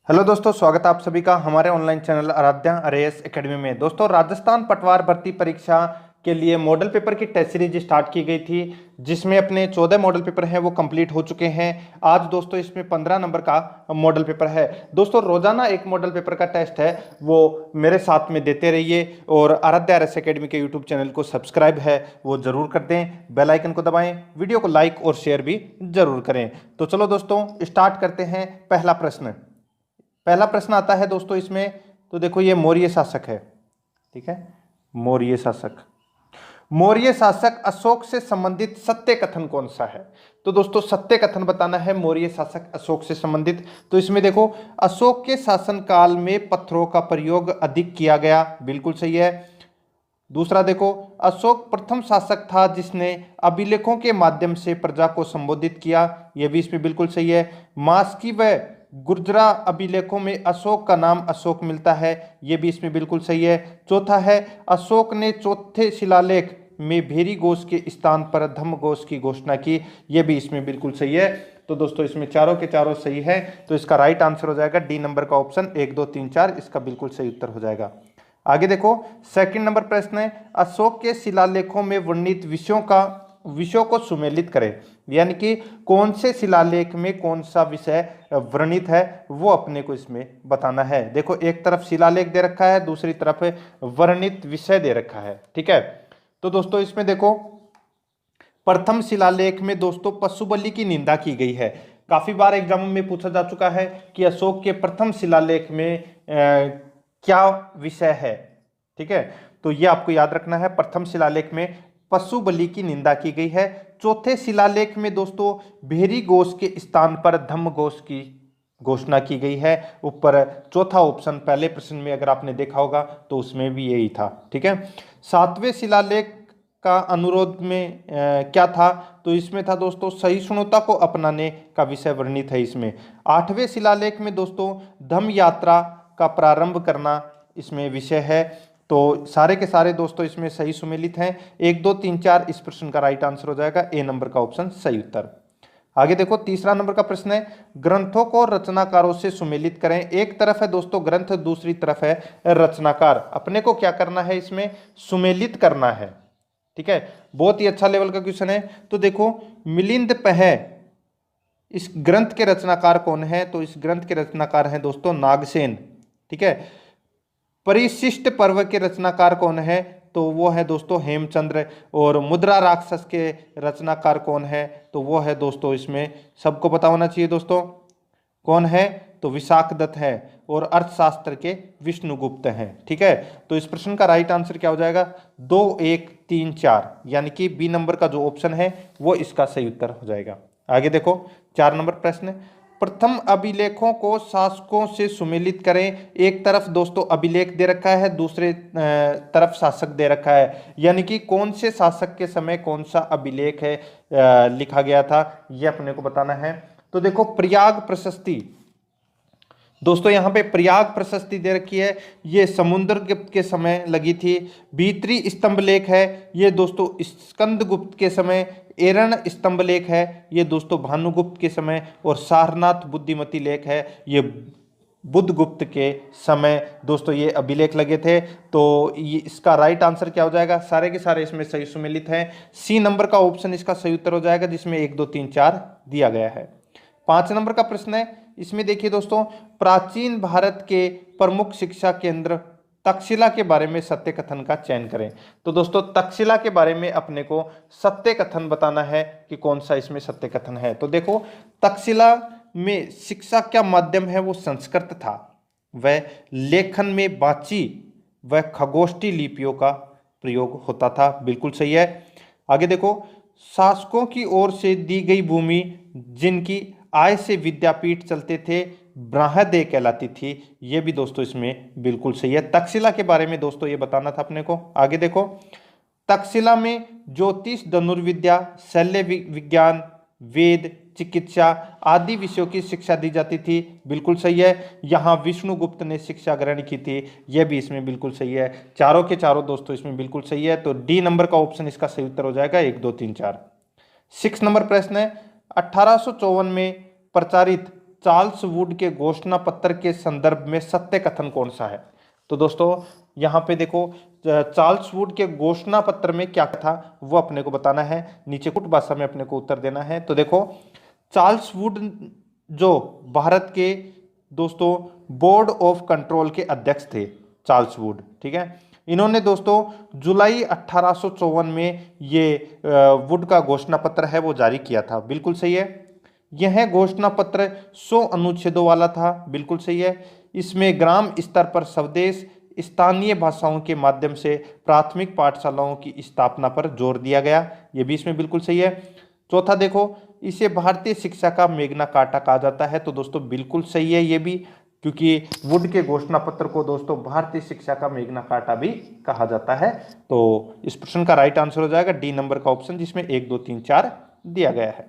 Hello दोस्तों, स्वागत है आप सभी का हमारे online channel Aaradhya RAS academy में। दोस्तों, राजस्थान पटवार भर्ती परीक्षा के लिए मॉडल पेपर की टेस्ट सीरीज स्टार्ट की गई थी, जिसमें अपने 14 मॉडल पेपर हैं वो कंप्लीट हो चुके हैं। आज दोस्तों इसमें 15 नंबर का मॉडल पेपर है। दोस्तों, रोजाना एक मॉडल पेपर का टेस्ट है, वो मेरे साथ में देते रहिए और आराध्या आरएएस एकेडमी के यूट्यूब चैनल को सब्सक्राइब है वो जरूर कर दें, बेल आइकन को दबाएं, वीडियो को लाइक और शेयर भी जरूर करें। तो चलो दोस्तों स्टार्ट करते हैं। पहला प्रश्न आता है दोस्तों इसमें। तो देखो, ये मौर्य शासक है, ठीक है। मौर्य शासक अशोक से संबंधित सत्य कथन कौन सा है? तो दोस्तों सत्य कथन बताना है मौर्य शासक अशोक से संबंधित। तो इसमें देखो, अशोक के शासनकाल में पत्थरों का प्रयोग अधिक किया गया, बिल्कुल सही है। दूसरा देखो, अशोक प्रथम शासक था जिसने अभिलेखों के माध्यम से प्रजा को संबोधित किया, यह भी इसमें बिल्कुल सही है। मास्की व गुर्जरा अभिलेखों में अशोक का नाम अशोक मिलता है, यह भी इसमें बिल्कुल सही है। चौथा है, अशोक ने चौथे शिलालेख में भेरी घोष के स्थान पर धम्म घोष की घोषणा की, यह भी इसमें बिल्कुल सही है। तो दोस्तों इसमें चारों के चारों सही है, तो इसका राइट आंसर हो जाएगा डी नंबर का ऑप्शन 1, 2, 3, 4, इसका बिल्कुल सही उत्तर हो जाएगा। आगे देखो, सेकंड नंबर प्रश्न है, अशोक के शिलालेखों में वर्णित विषयों को सुमेलित करें। यानी कि कौन से शिलालेख में कौन सा विषय वर्णित है वो अपने को इसमें बताना है। देखो, एक तरफ शिलालेख दे रखा है, दूसरी तरफ वर्णित विषय दे रखा है, ठीक है। तो दोस्तों इसमें देखो, प्रथम शिलालेख में दोस्तों पशु बलि की निंदा की गई है। काफी बार एग्जाम में पूछा जा चुका है कि अशोक के प्रथम शिलालेख में क्या विषय है, ठीक है। तो ये आपको याद रखना है, प्रथम शिलालेख में पशु बलि की निंदा की गई है। चौथे शिलालेख में दोस्तों भेरी घोष के स्थान पर धम्म घोष की घोषणा की गई है। ऊपर चौथा ऑप्शन पहले प्रश्न में अगर आपने देखा होगा तो उसमें भी यही था, ठीक है। सातवें शिलालेख का अनुरोध में क्या था? तो इसमें था दोस्तों सहिष्णुता को अपनाने का विषय वर्णित है इसमें। आठवें शिलालेख में दोस्तों धम्म यात्रा का प्रारंभ करना इसमें विषय है। तो सारे के सारे दोस्तों इसमें सही सुमेलित हैं। 1, 2, 3, 4 इस प्रश्न का राइट आंसर हो जाएगा ए नंबर का ऑप्शन सही उत्तर। आगे देखो, तीसरा नंबर का प्रश्न है, ग्रंथों को रचनाकारों से सुमेलित करें। एक तरफ है दोस्तों ग्रंथ, दूसरी तरफ है रचनाकार। अपने को क्या करना है, इसमें सुमेलित करना है, ठीक है। बहुत ही अच्छा लेवल का क्वेश्चन है। तो देखो, मिलिंद पह इस ग्रंथ के रचनाकार कौन है? तो इस ग्रंथ के रचनाकार हैं दोस्तों नागसेन, ठीक है। परिशिष्ट पर्व के रचनाकार कौन है? तो वो है दोस्तों हेमचंद्र। और मुद्रा राक्षस के रचनाकार कौन है? तो वो है दोस्तों, इसमें सबको पता होना चाहिए दोस्तों, कौन है? तो विशाखदत्त है। और अर्थशास्त्र के विष्णुगुप्त हैं, ठीक है। तो इस प्रश्न का राइट आंसर क्या हो जाएगा? 2, 1, 3, 4, यानी कि बी नंबर का जो ऑप्शन है वो इसका सही उत्तर हो जाएगा। आगे देखो, 4 नंबर प्रश्न, प्रथम अभिलेखों को शासकों से सुमेलित करें। एक तरफ दोस्तों अभिलेख दे रखा है, दूसरे तरफ शासक दे रखा है, यानी कि कौन से शासक के समय कौन सा अभिलेख है लिखा गया था, यह अपने को बताना है। तो देखो, प्रयाग प्रशस्ति दोस्तों, यहाँ पे प्रयाग प्रशस्ति दे रखी है, ये समुद्रगुप्त के समय लगी थी। भीतरी स्तंभ लेख है, ये दोस्तों स्कंदगुप्त के समय। एरण स्तंभ लेख है, ये दोस्तों भानुगुप्त के समय। और सारनाथ बुद्धिमती लेख है, ये बुद्धगुप्त के समय दोस्तों ये अभिलेख लगे थे। तो ये इसका राइट आंसर क्या हो जाएगा? सारे के सारे इसमें सही सुमेलित हैं। सी नंबर का ऑप्शन इसका सही उत्तर हो जाएगा, जिसमें 1, 2, 3, 4 दिया गया है। 5 नंबर का प्रश्न है, इसमें देखिए दोस्तों, प्राचीन भारत के प्रमुख शिक्षा केंद्र तक्षशिला के बारे में सत्य कथन का चयन करें। तो दोस्तों तक्षशिला के बारे में अपने को सत्य कथन बताना है कि कौन सा इसमें सत्य कथन है। तो देखो, तक्षशिला में शिक्षा का माध्यम है वो संस्कृत था, वह लेखन में बाची व खगोष्ठी लिपियों का प्रयोग होता था, बिल्कुल सही है। आगे देखो, शासकों की ओर से दी गई भूमि जिनकी आय से विद्यापीठ चलते थे ब्राह्मदय कहलाती थी, ये भी दोस्तों इसमें बिल्कुल सही है। तक्षशिला के बारे में दोस्तों ये बताना था अपने को। आगे देखो, तक्षशिला में ज्योतिष, धनुर्विद्या, शल्य विज्ञान, वेद, चिकित्सा आदि विषयों की शिक्षा दी जाती थी, बिल्कुल सही है। यहाँ विष्णुगुप्त ने शिक्षा ग्रहण की थी, यह भी इसमें बिल्कुल सही है। चारों के चारों दोस्तों इसमें बिल्कुल सही है। तो डी नंबर का ऑप्शन इसका सही उत्तर हो जाएगा, 1, 2, 3, 4। 6 नंबर प्रश्न है, 1854 में प्रचारित चार्ल्स वुड के घोषणा पत्र के संदर्भ में सत्य कथन कौन सा है? तो दोस्तों यहाँ पे देखो, चार्ल्स वुड के घोषणा पत्र में क्या था वो अपने को बताना है, नीचे कुट भाषा में अपने को उत्तर देना है। तो देखो, चार्ल्स वुड जो भारत के दोस्तों बोर्ड ऑफ कंट्रोल के अध्यक्ष थे, चार्ल्स वुड, ठीक है। इन्होंने दोस्तों जुलाई 1854 में ये वुड का घोषणा पत्र है वो जारी किया था, बिल्कुल सही है। यह घोषणा पत्र 100 अनुच्छेदों वाला था, बिल्कुल सही है। इसमें ग्राम स्तर पर स्वदेश स्थानीय भाषाओं के माध्यम से प्राथमिक पाठशालाओं की स्थापना पर जोर दिया गया, ये भी इसमें बिल्कुल सही है। चौथा देखो, इसे भारतीय शिक्षा का मेग्ना कार्टा कहा जाता है, तो दोस्तों बिल्कुल सही है ये भी, क्योंकि वुड के घोषणा पत्र को दोस्तों भारतीय शिक्षा का मेग्ना कार्टा भी कहा जाता है। तो इस प्रश्न का राइट आंसर हो जाएगा डी नंबर का ऑप्शन, जिसमें 1 2 3 4 दिया गया है।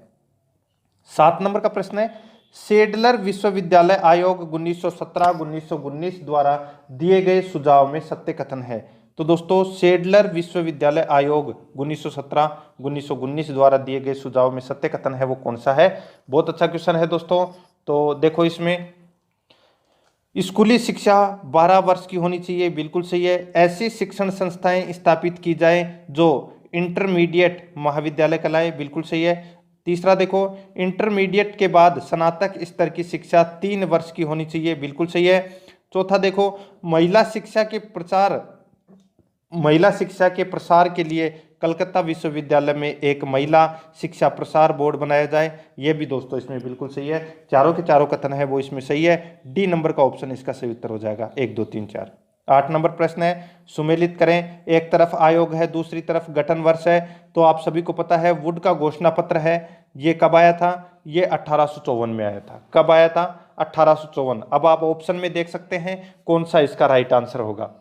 7 नंबर का प्रश्न है, सेडलर विश्वविद्यालय आयोग 1917-1919 द्वारा दिए गए सुझाव में सत्य कथन है। तो दोस्तों सेडलर विश्वविद्यालय आयोग 1917-1919 द्वारा दिए गए सुझाव में सत्य कथन है वो कौन सा है? बहुत अच्छा क्वेश्चन है दोस्तों। तो देखो, इसमें स्कूली शिक्षा 12 वर्ष की होनी चाहिए, बिल्कुल सही है। ऐसी शिक्षण संस्थाएं स्थापित की जाए जो इंटरमीडिएट महाविद्यालय कहलाए, बिल्कुल सही है। तीसरा देखो, इंटरमीडिएट के बाद स्नातक स्तर की शिक्षा 3 वर्ष की होनी चाहिए, बिल्कुल सही है। चौथा देखो, महिला शिक्षा के प्रसार के लिए कलकत्ता विश्वविद्यालय में एक महिला शिक्षा प्रसार बोर्ड बनाया जाए, यह भी दोस्तों इसमें बिल्कुल सही है। चारों के चारों कथन है वो इसमें सही है, डी नंबर का ऑप्शन इसका सही उत्तर हो जाएगा, 1 2 3 4। 8 नंबर प्रश्न है, सुमेलित करें। एक तरफ आयोग है, दूसरी तरफ गठन वर्ष है। तो आप सभी को पता है वुड का घोषणा पत्र है, ये कब आया था? ये 1854 में आया था। कब आया था? 1854। अब आप ऑप्शन में देख सकते हैं कौन सा इसका राइट आंसर होगा,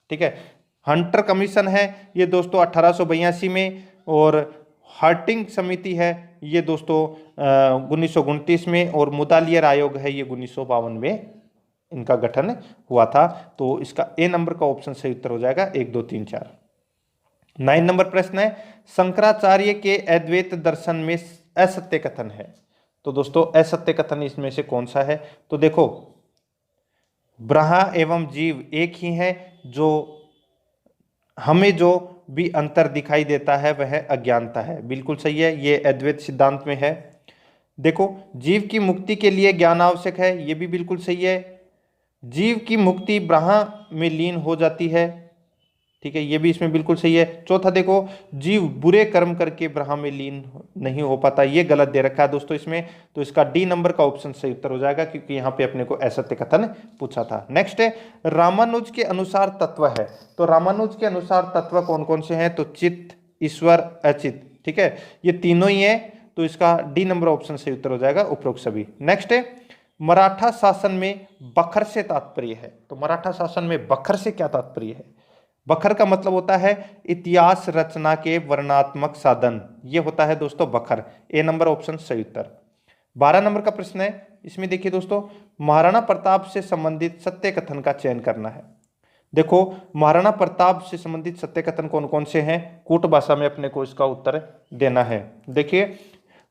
ठीक है। हंटर कमीशन है ये दोस्तों 1882 में, और हार्टिंग समिति है ये दोस्तों 1929 में, और मुदालियर आयोग है ये 1952 में इनका गठन हुआ था। तो इसका ए नंबर का ऑप्शन सही उत्तर हो जाएगा, 1 2 3 4। 9 नंबर प्रश्न है, शंकराचार्य के अद्वैत दर्शन में असत्य कथन है। तो दोस्तों असत्य कथन इसमें से कौन सा है? तो देखो, ब्रह्मा एवं जीव एक ही है, जो हमें जो भी अंतर दिखाई देता है वह अज्ञानता है, बिल्कुल सही है, ये अद्वैत सिद्धांत में है। देखो, जीव की मुक्ति के लिए ज्ञान आवश्यक है, ये भी बिल्कुल सही है। जीव की मुक्ति ब्रह्मा में लीन हो जाती है, ठीक है, ये भी इसमें बिल्कुल सही है। चौथा देखो, जीव बुरे कर्म करके ब्रह्मा में लीन नहीं हो पाता, ये गलत दे रखा है दोस्तों इसमें। तो इसका डी नंबर का ऑप्शन सही उत्तर हो जाएगा, क्योंकि यहाँ पे अपने को असत्य कथन पूछा था। नेक्स्ट है, रामानुज के अनुसार तत्व है। तो रामानुज के अनुसार तत्व कौन कौन से हैं? तो चित्त, ईश्वर, अचित, ठीक है, ये तीनों ही है। तो इसका डी नंबर ऑप्शन सही उत्तर हो जाएगा, उपरोक्त सभी। नेक्स्ट है, मराठा शासन में बखर से तात्पर्य है। तो मराठा शासन में बखर से क्या तात्पर्य है? बखर का मतलब होता है इतिहास रचना के वर्णनात्मक साधन, ये होता है दोस्तों बखर, ए नंबर ऑप्शन सही उत्तर। 12 नंबर का प्रश्न है, इसमें देखिए दोस्तों, महाराणा प्रताप से संबंधित सत्य कथन का चयन करना है। देखो, महाराणा प्रताप से संबंधित सत्य कथन कौन कौन से हैं? कूट भाषा में अपने को इसका उत्तर देना है। देखिए,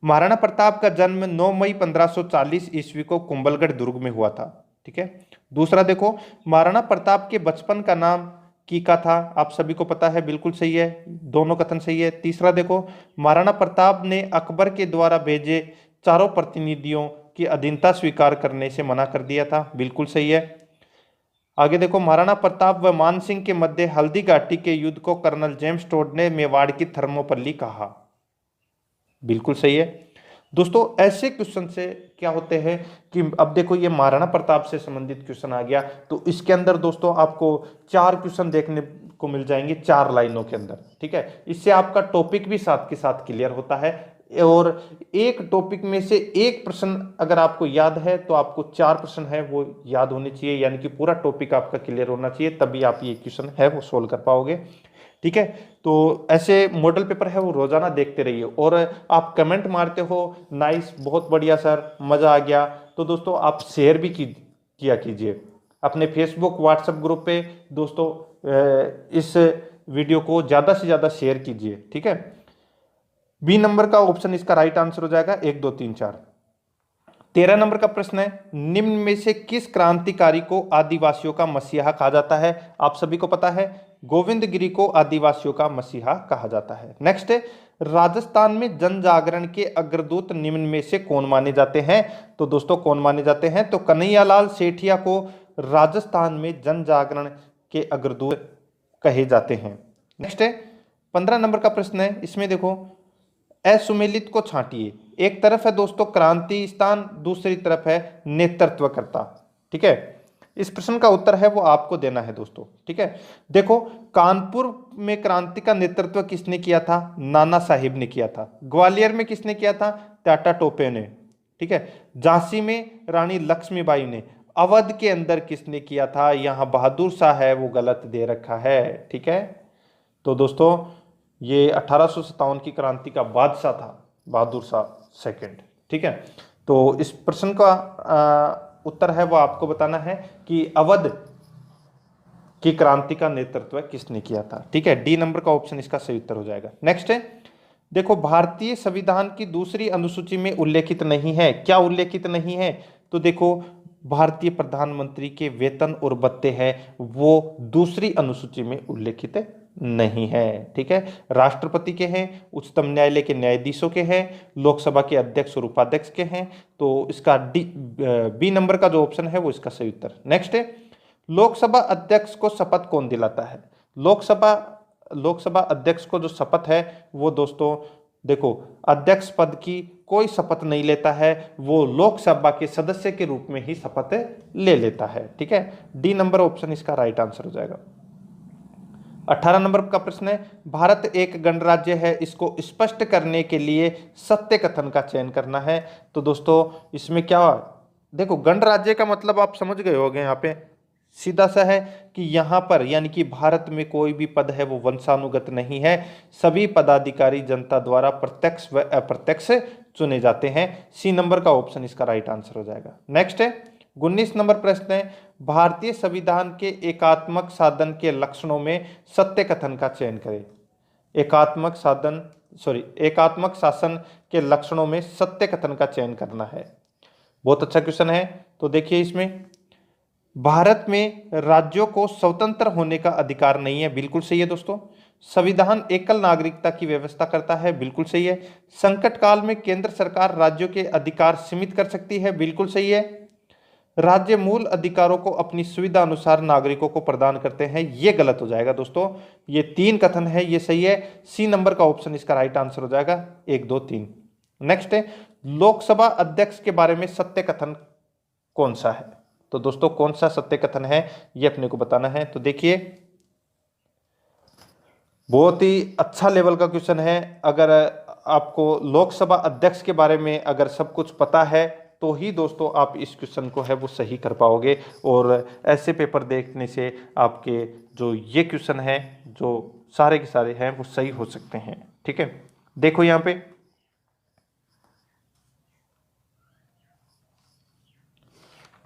महाराणा प्रताप का जन्म 9 मई 1540 ईस्वी को कुंभलगढ़ दुर्ग में हुआ था, ठीक है। दूसरा देखो, महाराणा प्रताप के बचपन का नाम कीका था, आप सभी को पता है, बिल्कुल सही है, दोनों कथन सही है। तीसरा देखो, महाराणा प्रताप ने अकबर के द्वारा भेजे चारों प्रतिनिधियों की अधीनता स्वीकार करने से मना कर दिया था, बिल्कुल सही है। आगे देखो, महाराणा प्रताप व मान सिंह के मध्य हल्दी घाटी के युद्ध को कर्नल जेम्स टोड ने मेवाड़ की थर्मोपल्ली कहा, बिल्कुल सही है। दोस्तों ऐसे क्वेश्चन से क्या होते हैं कि अब देखो, ये महाराणा प्रताप से संबंधित क्वेश्चन आ गया, तो इसके अंदर दोस्तों आपको 4 क्वेश्चन देखने को मिल जाएंगे 4 लाइनों के अंदर, ठीक है। इससे आपका टॉपिक भी साथ के साथ क्लियर होता है, और एक टॉपिक में से एक प्रश्न अगर आपको याद है तो आपको 4 प्रश्न है वो याद होने चाहिए, यानी कि पूरा टॉपिक आपका क्लियर होना चाहिए, तभी आप ये क्वेश्चन है वो सोल्व कर पाओगे, ठीक है। तो ऐसे मॉडल पेपर है वो रोजाना देखते रहिए, और आप कमेंट मारते हो नाइस, बहुत बढ़िया सर, मजा आ गया, तो दोस्तों आप शेयर भी किया कीजिए अपने फेसबुक व्हाट्सएप ग्रुप पे दोस्तों, इस वीडियो को ज़्यादा से ज़्यादा शेयर कीजिए, ठीक है। बी नंबर का ऑप्शन इसका राइट आंसर हो जाएगा, 1 2 3 4। 13 नंबर का प्रश्न है, निम्न में से किस क्रांतिकारी को आदिवासियों का मसीहा कहा जाता है? आप सभी को पता है, गोविंद गिरी को आदिवासियों का मसीहा कहा जाता है। नेक्स्ट है, राजस्थान में जन जागरण के अग्रदूत निम्न में से कौन माने जाते हैं? तो दोस्तों कौन माने जाते हैं? तो कन्हैयालाल सेठिया को राजस्थान में जन जागरण के अग्रदूत कहे जाते हैं। नेक्स्ट है 15 नंबर का प्रश्न है, इसमें देखो, असुमेलित को छांटिए। एक तरफ है दोस्तों क्रांति स्थान, दूसरी तरफ है नेतृत्वकर्ता। ठीक है, इस प्रश्न का उत्तर है वो आपको देना है दोस्तों। ठीक है, देखो कानपुर में क्रांति का नेतृत्व किसने किया था? नाना साहिब ने किया था। ग्वालियर में किसने किया था? टाटा टोपे ने। ठीक है, झांसी में रानी लक्ष्मीबाई ने। अवध के अंदर किसने किया था? यहां बहादुर शाह है, वो गलत दे रखा है। ठीक है, तो दोस्तों ये 1857 की क्रांति का बादशाह था बहादुर शाह सेकंड। ठीक है, तो इस प्रश्न का उत्तर है वो आपको बताना है कि अवध की क्रांति का नेतृत्व किसने किया था। ठीक है, डी नंबर का ऑप्शन इसका सही उत्तर हो जाएगा। नेक्स्ट है, देखो भारतीय संविधान की दूसरी अनुसूची में उल्लेखित नहीं है। क्या उल्लेखित नहीं है? तो देखो भारतीय प्रधानमंत्री के वेतन और भत्ते हैं वो दूसरी अनुसूची में उल्लेखित नहीं है। ठीक है, राष्ट्रपति के हैं, उच्चतम न्यायालय के न्यायाधीशों के हैं, लोकसभा के अध्यक्ष और उपाध्यक्ष के हैं। तो इसका बी नंबर का जो ऑप्शन है वो इसका सही उत्तर। नेक्स्ट है, लोकसभा अध्यक्ष को शपथ कौन दिलाता है? लोकसभा अध्यक्ष को जो शपथ है वो दोस्तों देखो अध्यक्ष पद की कोई शपथ नहीं लेता है, वो लोकसभा के सदस्य के रूप में ही शपथ ले लेता है। ठीक है, डी नंबर ऑप्शन इसका राइट आंसर हो जाएगा। 18 नंबर का प्रश्न है, भारत एक गणराज्य है, इसको स्पष्ट करने के लिए सत्य कथन का चयन करना है। तो दोस्तों इसमें क्या, देखो गणराज्य का मतलब आप समझ गए होंगे, यहाँ पे सीधा सा है कि यहाँ पर यानी कि भारत में कोई भी पद है वो वंशानुगत नहीं है, सभी पदाधिकारी जनता द्वारा प्रत्यक्ष व अप्रत्यक्ष चुने जाते हैं। सी नंबर का ऑप्शन इसका राइट आंसर हो जाएगा। नेक्स्ट है 19 नंबर प्रश्न है, भारतीय संविधान के एकात्मक साधन के लक्षणों में सत्य कथन का चयन करें। एकात्मक शासन के लक्षणों में सत्य कथन का चयन करना है। बहुत अच्छा क्वेश्चन है। तो देखिए इसमें, भारत में राज्यों को स्वतंत्र होने का अधिकार नहीं है, बिल्कुल सही है दोस्तों। संविधान एकल नागरिकता की व्यवस्था करता है, बिल्कुल सही है। संकट काल में केंद्र सरकार राज्यों के अधिकार सीमित कर सकती है, बिल्कुल सही है। राज्य मूल अधिकारों को अपनी सुविधा अनुसार नागरिकों को प्रदान करते हैं, ये गलत हो जाएगा दोस्तों। ये 3 कथन है, ये सही है। सी नंबर का ऑप्शन इसका राइट आंसर हो जाएगा, 1 2 3। नेक्स्ट है, लोकसभा अध्यक्ष के बारे में सत्य कथन कौन सा है? तो दोस्तों कौन सा सत्य कथन है ये अपने को बताना है। तो देखिए बहुत ही अच्छा लेवल का क्वेश्चन है। अगर आपको लोकसभा अध्यक्ष के बारे में अगर सब कुछ पता है तो ही दोस्तों आप इस क्वेश्चन को है वो सही कर पाओगे, और ऐसे पेपर देखने से आपके जो ये क्वेश्चन है जो सारे के सारे हैं वो सही हो सकते हैं। ठीक है, देखो यहाँ पे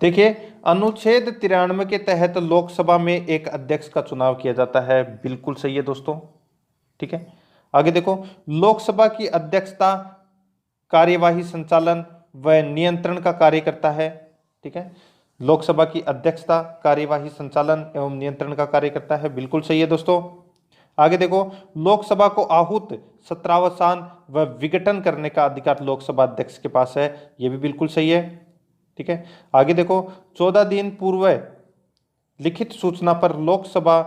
देखिए, अनुच्छेद 93 के तहत लोकसभा में एक अध्यक्ष का चुनाव किया जाता है, बिल्कुल सही है दोस्तों। ठीक है, आगे देखो, लोकसभा की अध्यक्षता कार्यवाही संचालन व नियंत्रण का कार्य करता है। ठीक है, लोकसभा की अध्यक्षता कार्यवाही संचालन एवं नियंत्रण का कार्य करता है, बिल्कुल सही है दोस्तों। आगे देखो, लोकसभा को आहूत सत्रावसान व विघटन करने का अधिकार लोकसभा अध्यक्ष के पास है, यह भी बिल्कुल सही है। ठीक है, आगे देखो, 14 दिन पूर्व लिखित सूचना पर लोकसभा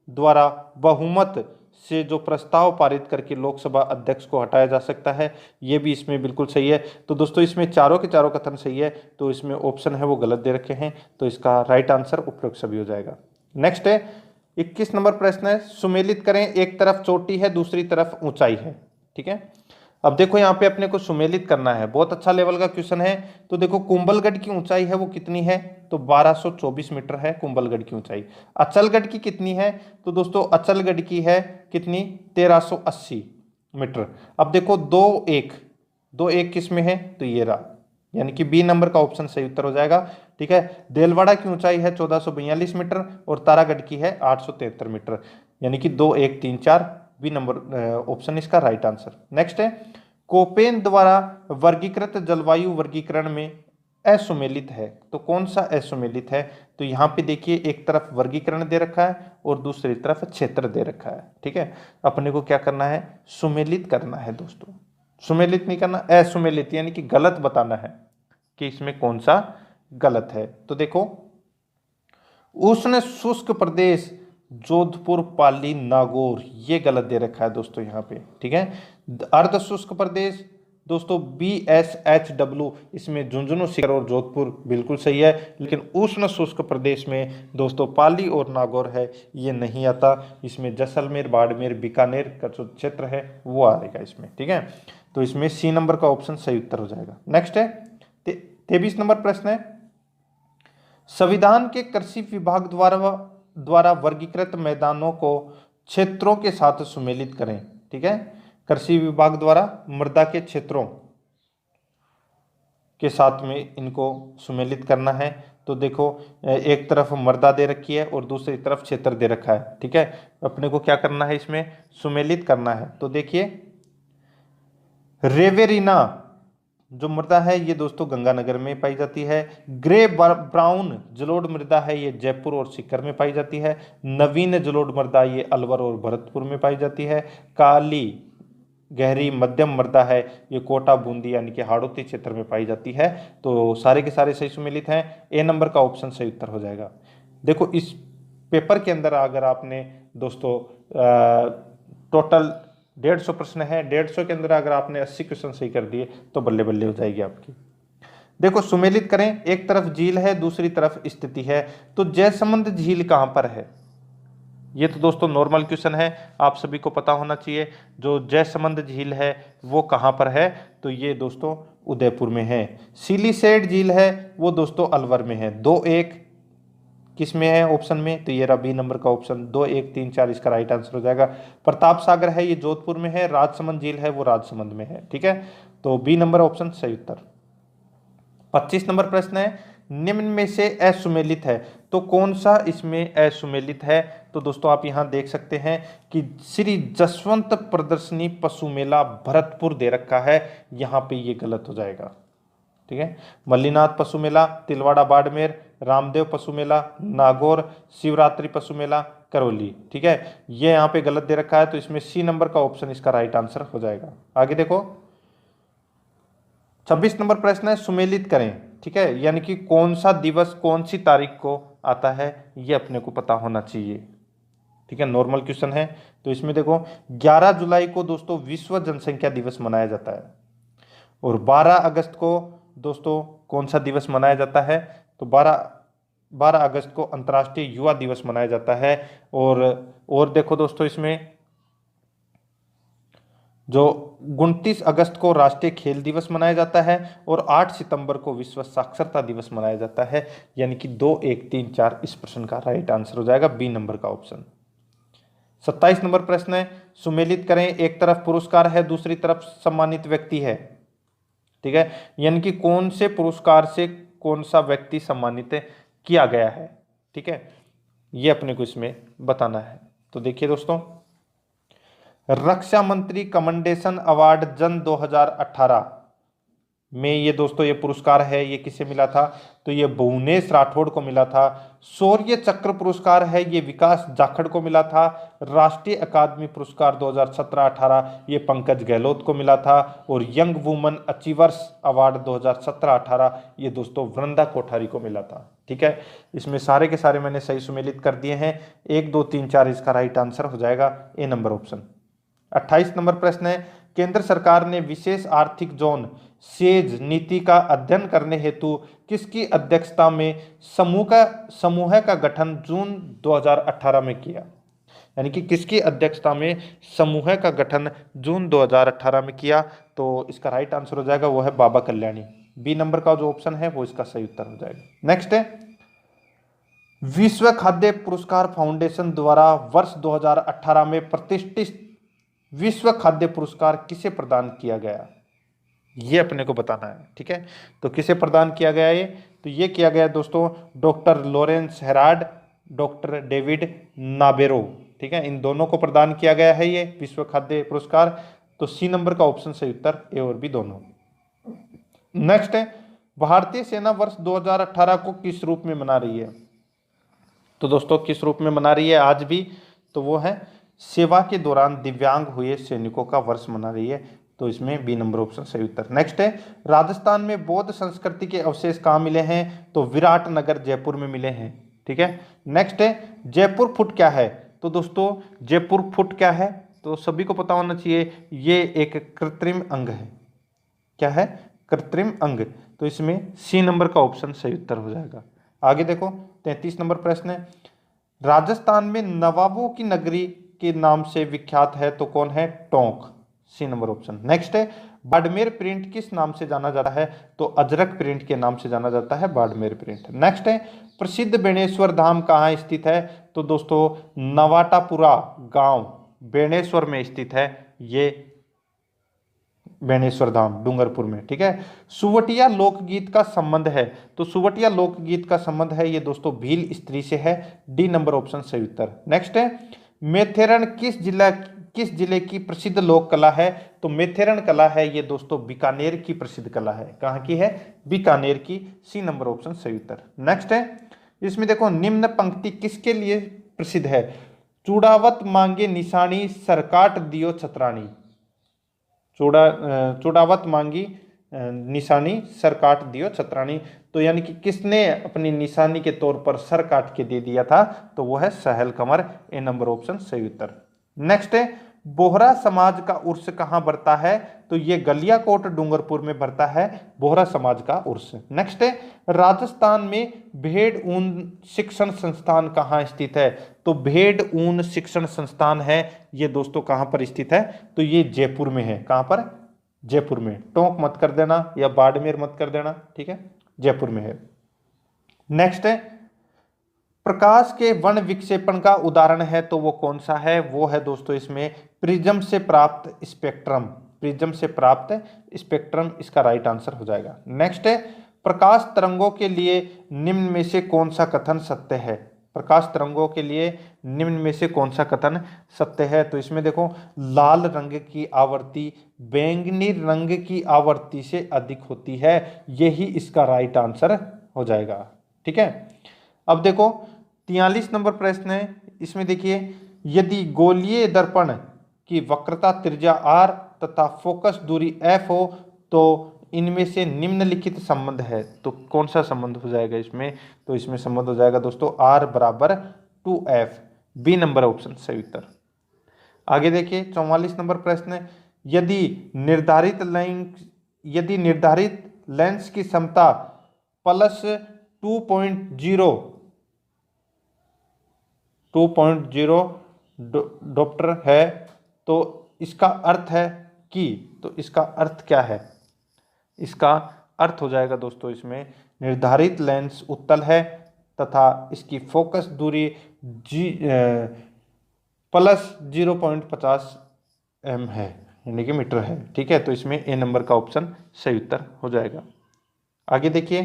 द्वारा बहुमत से जो प्रस्ताव पारित करके लोकसभा अध्यक्ष को हटाया जा सकता है, ये भी इसमें बिल्कुल सही है। तो दोस्तों इसमें चारों के चारों कथन सही है, तो इसमें ऑप्शन है वो गलत दे रखे हैं, तो इसका राइट आंसर उपरोक्त सभी हो जाएगा। नेक्स्ट है 21 नंबर प्रश्न है, सुमेलित करें, एक तरफ चोटी है दूसरी तरफ ऊंचाई है। ठीक है, अब देखो यहाँ पे अपने को सुमेलित करना है, बहुत अच्छा लेवल का क्वेश्चन है। तो देखो कुंभलगढ़ की ऊंचाई है वो कितनी है? तो 1224 मीटर है कुंभलगढ़ की ऊंचाई। अचलगढ़ की कितनी है? तो दोस्तों अचलगढ़ की है कितनी? 1380 मीटर। अब देखो 2-1 किस में है? तो ये रहा, यानी कि बी नंबर का ऑप्शन सही उत्तर हो जाएगा। ठीक है, देलवाड़ा की ऊंचाई है 1442 मीटर और तारागढ़ की है 873 मीटर, यानी कि 2 1 3 4 बी नंबर ऑप्शन इसका राइट आंसर। नेक्स्ट है कोपेन द्वारा वर्गीकृत जलवायु वर्गीकरण में असुमेलित है। तो कौन सा असुमेलित है? तो यहाँ पे देखिए एक तरफ वर्गीकरण दे रखा है और दूसरी तरफ क्षेत्र दे रखा है। ठीक है, अपने को क्या करना है? सुमेलित करना है दोस्तों, सुमेलित नहीं करना, असुमेलित यानी कि गलत बताना है कि इसमें कौन सा गलत है। तो देखो, उष्ण शुष्क प्रदेश जोधपुर, पाली, नागौर, ये गलत दे रखा है दोस्तों यहाँ पे। ठीक है, अर्ध शुष्क प्रदेश दोस्तों BSHW, इसमें झुंझुनू, सीकर और जोधपुर बिल्कुल सही है, लेकिन उष्ण शुष्क प्रदेश में दोस्तों पाली और नागौर है, ये नहीं आता। इसमें जैसलमेर, बाड़मेर, बीकानेर का जो क्षेत्र है वो आएगा इसमें। ठीक है, तो इसमें C नंबर का ऑप्शन सही उत्तर हो जाएगा। नेक्स्ट है 23 नंबर प्रश्न है, संविधान के कृषि विभाग द्वारा वर्गीकृत मैदानों को क्षेत्रों के साथ सुमेलित करें। ठीक है, कृषि विभाग द्वारा मृदा के क्षेत्रों के साथ में इनको सुमेलित करना है। तो देखो, एक तरफ मृदा दे रखी है और दूसरी तरफ क्षेत्र दे रखा है। ठीक है, अपने को क्या करना है? इसमें सुमेलित करना है। तो देखिए, रेवेरिना जो मृदा है ये दोस्तों गंगानगर में पाई जाती है। ग्रे ब्राउन जलोढ़ मृदा है, ये जयपुर और सीकर में पाई जाती है। नवीन जलोढ़ मृदा ये अलवर और भरतपुर में पाई जाती है। काली गहरी मध्यम मृदा है, ये कोटा, बूंदी यानी कि हाड़ौती क्षेत्र में पाई जाती है। तो सारे के सारे सही सुमेलित हैं, A नंबर का ऑप्शन सही उत्तर हो जाएगा। देखो, इस पेपर के अंदर अगर आपने दोस्तों टोटल 150 प्रश्न है, 150 के अंदर अगर आपने 80 क्वेश्चन सही कर दिए तो बल्ले बल्ले हो जाएगी आपकी। देखो, सुमेलित करें, एक तरफ झील है, दूसरी तरफ स्थिति है। तो जयसमंद झील कहां पर है? ये तो दोस्तों नॉर्मल क्वेश्चन है, आप सभी को पता होना चाहिए। जो जयसमंद झील है वो कहां पर है? तो ये दोस्तों उदयपुर में है। सिलीसेड झील है वो दोस्तों अलवर में है। 2-1 किस में है ऑप्शन में? तो ये रहा B नंबर का ऑप्शन, 2, 1, 3, 4 इसका राइट आंसर हो जाएगा। प्रताप सागर है ये जोधपुर में है। राजसमंद झील है वो राजसमंद में है। ठीक है, तो B नंबर ऑप्शन सही उत्तर। 25 नंबर प्रश्न है, निम्न में से असुमेलित है तो कौन सा इसमें असुमेलित है? तो दोस्तों आप यहां देख सकते हैं कि श्री जसवंत प्रदर्शनी पशु मेला भरतपुर दे रखा है, यहां पे ये गलत हो जाएगा। ठीक है, मल्लीनाथ पशु मेला तिलवाड़ा बाड़मेर, रामदेव पशु मेला नागौर, शिवरात्रि पशु मेला करौली। ठीक है, ये यहाँ पे गलत दे रखा है, तो इसमें C नंबर का ऑप्शन इसका राइट आंसर हो जाएगा। आगे देखो, 26 नंबर प्रश्न है, सुमेलित करें। ठीक है, यानी कि कौन सा दिवस कौन सी तारीख को आता है ये अपने को पता होना चाहिए। ठीक है, नॉर्मल क्वेश्चन है। तो इसमें देखो, 11 जुलाई को दोस्तों विश्व जनसंख्या दिवस मनाया जाता है और 12 अगस्त को दोस्तों कौन सा दिवस मनाया जाता है? तो 12 अगस्त को अंतर्राष्ट्रीय युवा दिवस मनाया जाता है। और देखो दोस्तों, इसमें जो 29 अगस्त को राष्ट्रीय खेल दिवस मनाया जाता है और 8 सितंबर को विश्व साक्षरता दिवस मनाया जाता है, यानी कि 2, 1, 3, 4 इस प्रश्न का राइट आंसर हो जाएगा B नंबर का ऑप्शन। 27 नंबर प्रश्न है, सुमेलित करें, एक तरफ पुरस्कार है दूसरी तरफ सम्मानित व्यक्ति है। ठीक है, यानी कि कौन से पुरस्कार से कौन सा व्यक्ति सम्मानित किया गया है। ठीक है, ये अपने को इसमें बताना है। तो देखिए दोस्तों, रक्षा मंत्री कमेंडेशन अवार्ड जन 2018 में ये दोस्तों ये पुरस्कार है, ये किसे मिला था? तो ये भुवनेश राठौड़ को मिला था। शौर्य चक्र पुरस्कार है ये विकास जाखड़ को मिला था। राष्ट्रीय अकादमी पुरस्कार 2017-18 ये पंकज गहलोत को मिला था। और यंग वुमन अचीवर्स अवार्ड 2017-18 ये दोस्तों वृंदा कोठारी को मिला था। ठीक है, इसमें सारे के सारे मैंने सही सुमेलित कर दिए हैं। 1, 2, 3, 4 इसका राइट आंसर हो जाएगा A नंबर ऑप्शन। 28 नंबर प्रश्न है, केंद्र सरकार ने विशेष आर्थिक जोन सेज नीति का अध्ययन करने हेतु किसकी अध्यक्षता में समूह का गठन जून 2018 में किया? यानी कि किसकी अध्यक्षता में समूह का गठन जून 2018 में किया? तो इसका राइट आंसर हो जाएगा वो है बाबा कल्याणी। B नंबर का जो ऑप्शन है वो इसका सही उत्तर हो जाएगा। नेक्स्ट है, विश्व खाद्य पुरस्कार फाउंडेशन द्वारा वर्ष 2018 में प्रतिष्ठित विश्व खाद्य पुरस्कार किसे प्रदान किया गया? ये अपने को बताना है। ठीक है, तो किसे प्रदान किया गया ये? तो ये किया गया दोस्तों doctor Lawrence Harold, doctor David Nabarro. ठीक है, इन दोनों को प्रदान किया गया है ये विश्व खाद्य पुरस्कार। तो सी नंबर का ऑप्शन सही उत्तर, ए और बी दोनों। नेक्स्ट है, भारतीय सेना वर्ष 2018 को किस रूप में मना रही है? तो दोस्तों किस रूप में मना रही है आज भी? तो वो है सेवा के दौरान दिव्यांग हुए सैनिकों का वर्ष मना रही है। तो इसमें बी नंबर ऑप्शन सही उत्तर। नेक्स्ट है, राजस्थान में बौद्ध संस्कृति के अवशेष कहाँ मिले हैं? तो विराटनगर जयपुर में मिले हैं। ठीक है। नेक्स्ट है, जयपुर फुट क्या है? तो दोस्तों जयपुर फुट क्या है? तो सभी को पता होना चाहिए, ये एक कृत्रिम अंग है। क्या है? कृत्रिम अंग। तो इसमें सी नंबर का ऑप्शन सही उत्तर हो जाएगा। आगे देखो 33 नंबर प्रश्न है, राजस्थान में नवाबों की नगरी के नाम से विख्यात है तो कौन है? Tonk, C number option. Next है, बाड़मेर प्रिंट किस नाम से जाना जाता है? तो अजरक प्रिंट के नाम से जाना जाता है बाड़मेर प्रिंट। नेक्स्ट है, प्रसिद्ध बेणेश्वर धाम कहाँ स्थित है? तो दोस्तों नवाटापुरा गांव बेणेश्वर में स्थित है ये बेणेश्वर धाम डूंगरपुर में। ठीक है। सुवटिया लोकगीत का संबंध है? तो सुवटिया लोकगीत का संबंध है ये दोस्तों भील स्त्री से है, डी नंबर ऑप्शन सही उत्तर। नेक्स्ट है, मेथेरण किस जिले की प्रसिद्ध लोक कला है? तो मेथेरण कला है ये दोस्तों बीकानेर की प्रसिद्ध कला है। कहाँ की है? बीकानेर की, सी नंबर ऑप्शन सही उत्तर। नेक्स्ट है, इसमें देखो निम्न पंक्ति किसके लिए प्रसिद्ध है? चूड़ावत मांगे निशानी सरकाट दियो छतरानी। चूड़ावत मांगी निशानी सर काट दियो छतरानी। तो यानी कि किसने अपनी निशानी के तौर पर सर काट के दे दिया था? तो वो है सहल कमर, ए नंबर ऑप्शन सही उत्तर। नेक्स्ट है, बोहरा समाज का उर्स कहाँ बढ़ता है? तो ये गलियाकोट डूंगरपुर में बढ़ता है बोहरा समाज का उर्स। नेक्स्ट है, राजस्थान में भेड़ ऊन शिक्षण संस्थान कहाँ स्थित है? तो भेड़ ऊन शिक्षण संस्थान है ये दोस्तों कहाँ पर स्थित है? तो ये जयपुर में है। कहाँ पर? जयपुर में। टोंक मत कर देना या बाड़मेर मत कर देना। ठीक है, जयपुर में है। नेक्स्ट है, प्रकाश के वर्ण विक्षेपण का उदाहरण है तो वो कौन सा है? वो है दोस्तों इसमें प्रिज्म से प्राप्त स्पेक्ट्रम। प्रिज्म से प्राप्त स्पेक्ट्रम इसका राइट आंसर हो जाएगा। नेक्स्ट है, प्रकाश तरंगों के लिए निम्न में से कौन सा कथन सत्य है? प्रकाश तरंगों के लिए निम्न में से कौन सा कथन सत्य है? तो इसमें देखो लाल रंग की आवृत्ति बैंगनी रंग की आवृत्ति से अधिक होती है, यही इसका राइट आंसर हो जाएगा। ठीक है। अब देखो 43 नंबर प्रश्न है, इसमें देखिए यदि गोलीय दर्पण की वक्रता त्रिज्या r तथा फोकस दूरी f हो तो इनमें से निम्नलिखित संबंध है, तो कौन सा संबंध हो जाएगा इसमें? तो इसमें संबंध हो जाएगा दोस्तों r बराबर 2f, बी नंबर ऑप्शन सही उत्तर। आगे देखिए 44 नंबर प्रश्न है, यदि निर्धारित लेंस की क्षमता प्लस 2.0 डॉप्टर है तो इसका अर्थ है कि, तो इसका अर्थ क्या है? इसका अर्थ हो जाएगा दोस्तों इसमें निर्धारित लेंस उत्तल है तथा इसकी फोकस दूरी प्लस 0.50 m है यानी कि मीटर है। ठीक है, तो इसमें ए नंबर का ऑप्शन सही उत्तर हो जाएगा। आगे देखिए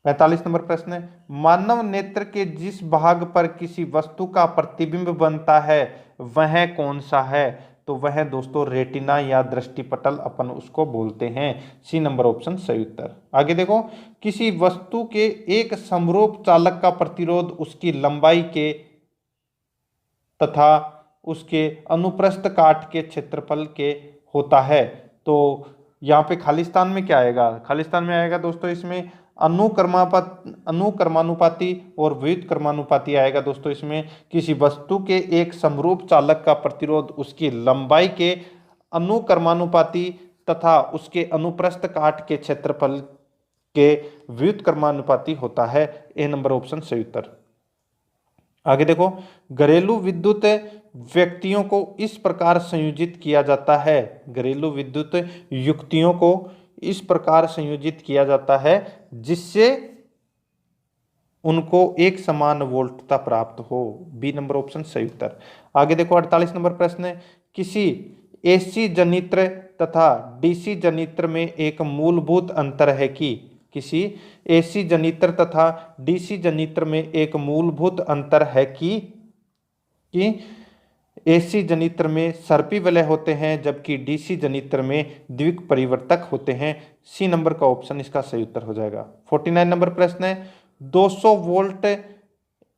45 नंबर प्रश्न है, मानव नेत्र के जिस भाग पर किसी वस्तु का प्रतिबिंब बनता है वह कौन सा है? तो वह दोस्तों रेटिना या दृष्टिपटल अपन उसको बोलते हैं, सी नंबर ऑप्शन सही उत्तर। आगे देखो, किसी वस्तु के एक समरूप चालक का प्रतिरोध उसकी लंबाई के तथा उसके अनुप्रस्थ काट के क्षेत्रफल के होता है। तो यहाँ पे खालिस्तान में क्या आएगा? खालिस्तान में आएगा दोस्तों इसमें अनुक्रमानुपाती और व्युत्क्रमानुपाती आएगा दोस्तों। इसमें किसी वस्तु के एक समरूप चालक का प्रतिरोध उसकी लंबाई के अनुक्रमानुपाती तथा उसके अनुप्रस्थ काट के क्षेत्रफल के व्युत्क्रमानुपाती होता है, ए नंबर ऑप्शन सही उत्तर। आगे देखो, घरेलू विद्युत व्यक्तियों को इस प्रकार संयोजित किया जाता है, घरेलू विद्युत युक्तियों को इस प्रकार संयोजित किया जाता है जिससे उनको एक समान वोल्टता प्राप्त हो, बी नंबर ऑप्शन सही उत्तर। आगे देखो 48 नंबर प्रश्न है, किसी एसी जनित्र तथा डीसी जनित्र में एक मूलभूत अंतर है कि, किसी एसी जनित्र तथा डीसी जनित्र में एक मूलभूत अंतर है कि एसी जनित्र में सर्पी वलय होते हैं, जबकि डीसी जनित्र में द्विक परिवर्तक होते हैं। सी नंबर का ऑप्शन इसका सही उत्तर हो जाएगा। 49 नंबर प्रश्न है, 200 वोल्ट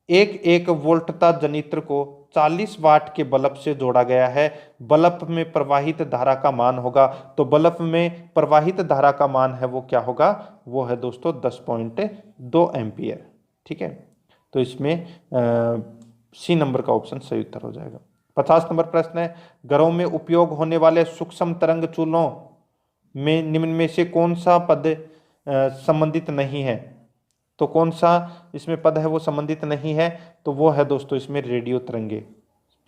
एक वोल्टता जनित्र को 40 वाट के बल्ब से जोड़ा गया है। बल्ब में प्रवाहित धारा का मान होगा, तो बल्ब में प्रवाहित धारा का मान है वो क्या होगा, वो है दोस्तों 10.2 एम्पियर। ठीक है, तो इसमें सी नंबर का ऑप्शन सही उत्तर हो जाएगा। 50 नंबर प्रश्न है, घरों में उपयोग होने वाले सूक्ष्म तरंग चूल्हों में निम्न में से कौन सा पद संबंधित नहीं है। तो कौन सा इसमें पद है वो संबंधित नहीं है, तो वो है दोस्तों इसमें रेडियो तरंगे।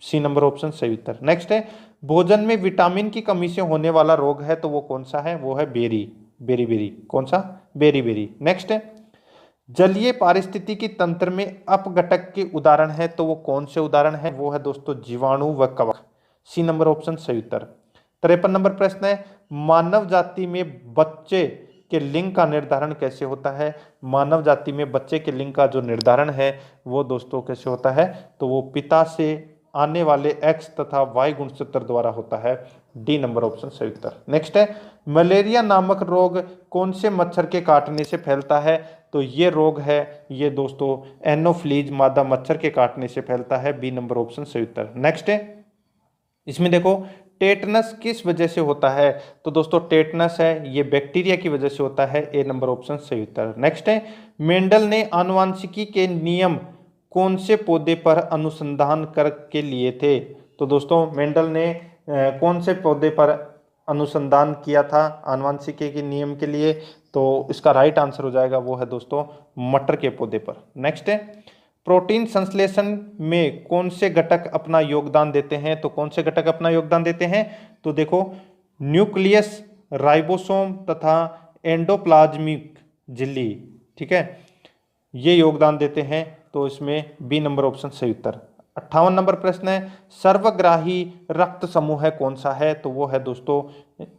सी नंबर ऑप्शन सही उत्तर। नेक्स्ट है, भोजन में विटामिन की कमी से होने वाला रोग है, तो वो कौन सा है, वो है बेरी। कौन सा, बेरी। नेक्स्ट है, जलीय पारिस्थितिकी तंत्र में अपघटक के उदाहरण है, तो वो कौन से उदाहरण है, वो है दोस्तों जीवाणु व कवक। सी नंबर ऑप्शन सही उत्तर। 53 नंबर प्रश्न है, मानव जाति में बच्चे के लिंग का निर्धारण कैसे होता है। मानव जाति में बच्चे के लिंग का जो निर्धारण है वो दोस्तों कैसे होता है, तो वो पिता से आने वाले X तथा Y गुणसूत्र द्वारा होता है। डी नंबर ऑप्शन सही उत्तर। नेक्स्ट है, मलेरिया नामक रोग कौन से मच्छर के काटने से फैलता है, तो ये रोग है ये दोस्तों एनोफ्लीज मादा मच्छर के काटने से फैलता है। बी नंबर ऑप्शन सही उत्तर। नेक्स्ट है, इसमें देखो टेटनस किस वजह से होता है, तो दोस्तों टेटनस है ये बैक्टीरिया की वजह से होता है। ए नंबर ऑप्शन सही उत्तर। नेक्स्ट है, मेंडल ने आनुवांशिकी के नियम कौन से पौधे पर अनुसंधान करके लिए थे, तो दोस्तों मेंडल ने कौन से पौधे पर अनुसंधान किया था आनुवांशिकी के नियम के लिए, तो इसका राइट आंसर हो जाएगा वो है दोस्तों मटर के पौधे पर। नेक्स्ट है, प्रोटीन संश्लेषण में कौन से घटक अपना योगदान देते हैं, तो कौन से घटक अपना योगदान देते हैं, तो देखो न्यूक्लियस, राइबोसोम तथा एंडोप्लाज्मिक झिल्ली। ठीक है, ये योगदान देते हैं, तो इसमें बी नंबर ऑप्शन सही उत्तर। 58 नंबर प्रश्न है, सर्वग्राही रक्त समूह है कौन सा है, तो वो है दोस्तों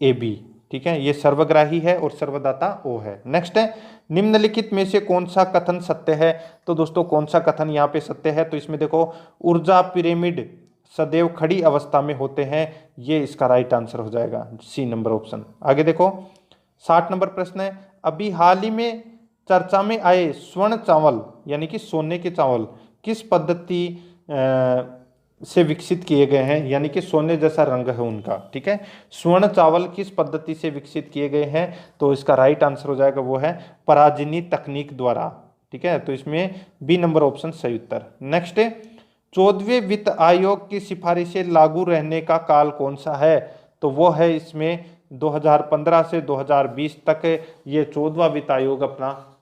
ए बी। ठीक है, ये सर्वग्राही है और सर्वदाता ओ है। नेक्स्ट है, निम्नलिखित में से कौन सा कथन सत्य है, तो दोस्तों कौन सा कथन यहाँ पे सत्य है, तो इसमें देखो ऊर्जा पिरामिड सदैव खड़ी अवस्था में होते हैं, ये इसका राइट आंसर हो जाएगा। C number option. आगे देखो 60 नंबर प्रश्न है, अभी हाल ही में चर्चा में आए स्वर्ण चावल यानी कि सोने के चावल किस पद्धति से विकसित किए गए हैं, यानी कि सोने जैसा रंग है उनका। ठीक है, स्वर्ण चावल किस पद्धति से विकसित किए गए हैं, तो इसका राइट आंसर हो जाएगा वो है पराजिनी तकनीक द्वारा। ठीक है, तो इसमें बी नंबर ऑप्शन सही उत्तर। नेक्स्ट है, 14वें वित्त आयोग की सिफारिशें लागू रहने का काल कौन सा है, तो वो है इसमें 2015 से 2020 तक ये 14वां वित्त आयोग अपना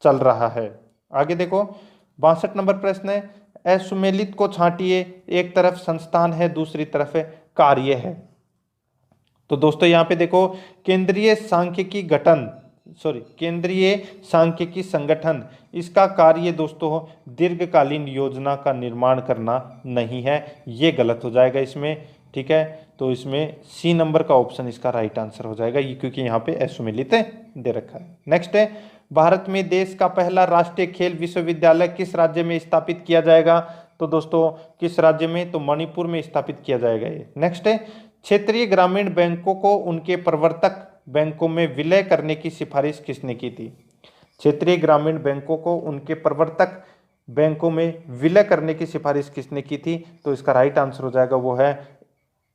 चल रहा है। आगे देखो 62 नंबर प्रश्न है, असुमेलित को छांटिए, एक तरफ संस्थान है दूसरी तरफ कार्य है, तो दोस्तों यहाँ पे देखो केंद्रीय सांख्यिकी संगठन, इसका कार्य दोस्तों दीर्घकालीन योजना का निर्माण करना नहीं है, ये गलत हो जाएगा इसमें। ठीक है, तो इसमें सी नंबर का ऑप्शन इसका राइट आंसर हो जाएगा, ये क्योंकि यहाँ पे असुमेलित दे रखा है। नेक्स्ट है, भारत में देश का पहला राष्ट्रीय खेल विश्वविद्यालय किस राज्य में स्थापित किया जाएगा, तो दोस्तों किस राज्य में, तो मणिपुर में स्थापित किया जाएगा ये। नेक्स्ट है, क्षेत्रीय ग्रामीण बैंकों को उनके प्रवर्तक बैंकों में विलय करने की सिफारिश किसने की थी। क्षेत्रीय ग्रामीण बैंकों को उनके प्रवर्तक बैंकों में विलय करने की सिफारिश किसने की थी, तो इसका राइट आंसर हो जाएगा वो है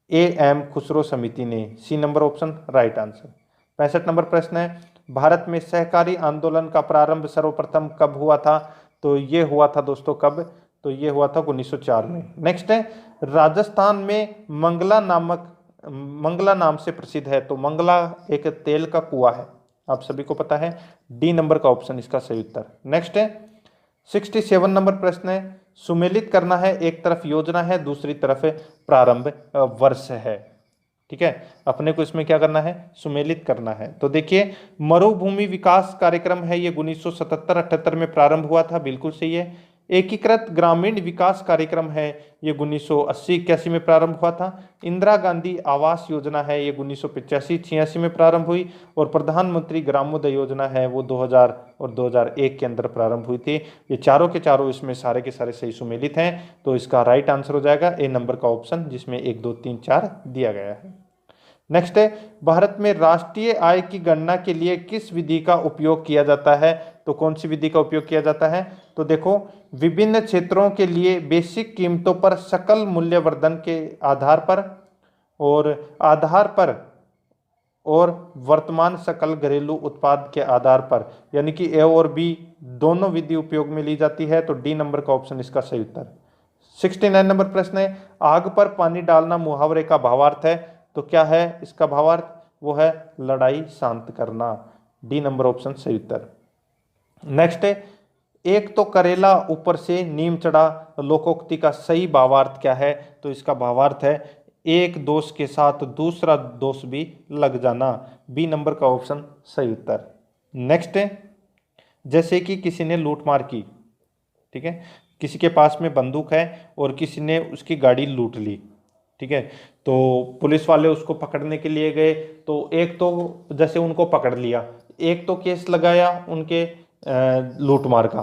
एम खुसरो समिति ने। C number option right answer. 65 number प्रश्न है, भारत में सहकारी आंदोलन का प्रारंभ सर्वप्रथम कब हुआ था, तो ये हुआ था दोस्तों कब, तो ये हुआ था 1904 में। नेक्स्ट है, राजस्थान में मंगला नाम से प्रसिद्ध है, तो मंगला एक तेल का कुआं है, आप सभी को पता है। डी नंबर का ऑप्शन इसका सही उत्तर। नेक्स्ट है 67 नंबर प्रश्न है, सुमेलित करना है, एक तरफ योजना है दूसरी तरफ प्रारंभ वर्ष है। ठीक है, अपने को इसमें क्या करना है, सुमेलित करना है। तो देखिए मरुभूमि विकास कार्यक्रम है, ये 1977-78 में प्रारंभ हुआ था, बिल्कुल सही है। एकीकृत ग्रामीण विकास कार्यक्रम है, ये 1980-81 में प्रारंभ हुआ था। इंदिरा गांधी आवास योजना है, ये 1985-86 में प्रारंभ हुई। और प्रधानमंत्री ग्रामोदय योजना है, वो 2000 और 2001 के अंदर प्रारंभ हुई थी। ये चारों के चारों इसमें सारे के सारे सही सुमेलित हैं, तो इसका राइट आंसर हो जाएगा ए नंबर का ऑप्शन, जिसमें 1 2 3 4 दिया गया है। नेक्स्ट है, भारत में राष्ट्रीय आय की गणना के लिए किस विधि का उपयोग किया जाता है? तो कौन सी विधि का उपयोग किया जाता है? तो देखो, विभिन्न क्षेत्रों के लिए बेसिक कीमतों पर सकल मूल्यवर्धन के आधार पर और वर्तमान सकल घरेलू उत्पाद के आधार पर, यानी कि ए और बी दोनों विधि उपयोग में ली जाती है। तो डी नंबर का ऑप्शन इसका सही उत्तर। 69 नंबर प्रश्न है, आग पर पानी डालना मुहावरे का भावार्थ है, तो क्या है इसका भावार्थ? वो है लड़ाई शांत करना। डी नंबर ऑप्शन सही उत्तर। नेक्स्ट है, एक तो करेला ऊपर से नीम चढ़ा लोकोक्ति का सही भावार्थ क्या है? तो इसका भावार्थ है एक दोष के साथ दूसरा दोष भी लग जाना। बी नंबर का ऑप्शन सही उत्तर। नेक्स्ट है, जैसे कि किसी ने लूटमार की, ठीक है, किसी के पास में बंदूक है और किसी ने उसकी गाड़ी लूट ली, ठीक है, तो पुलिस वाले उसको पकड़ने के लिए गए। तो एक तो जैसे उनको पकड़ लिया, एक तो केस लगाया उनके लूटमार का,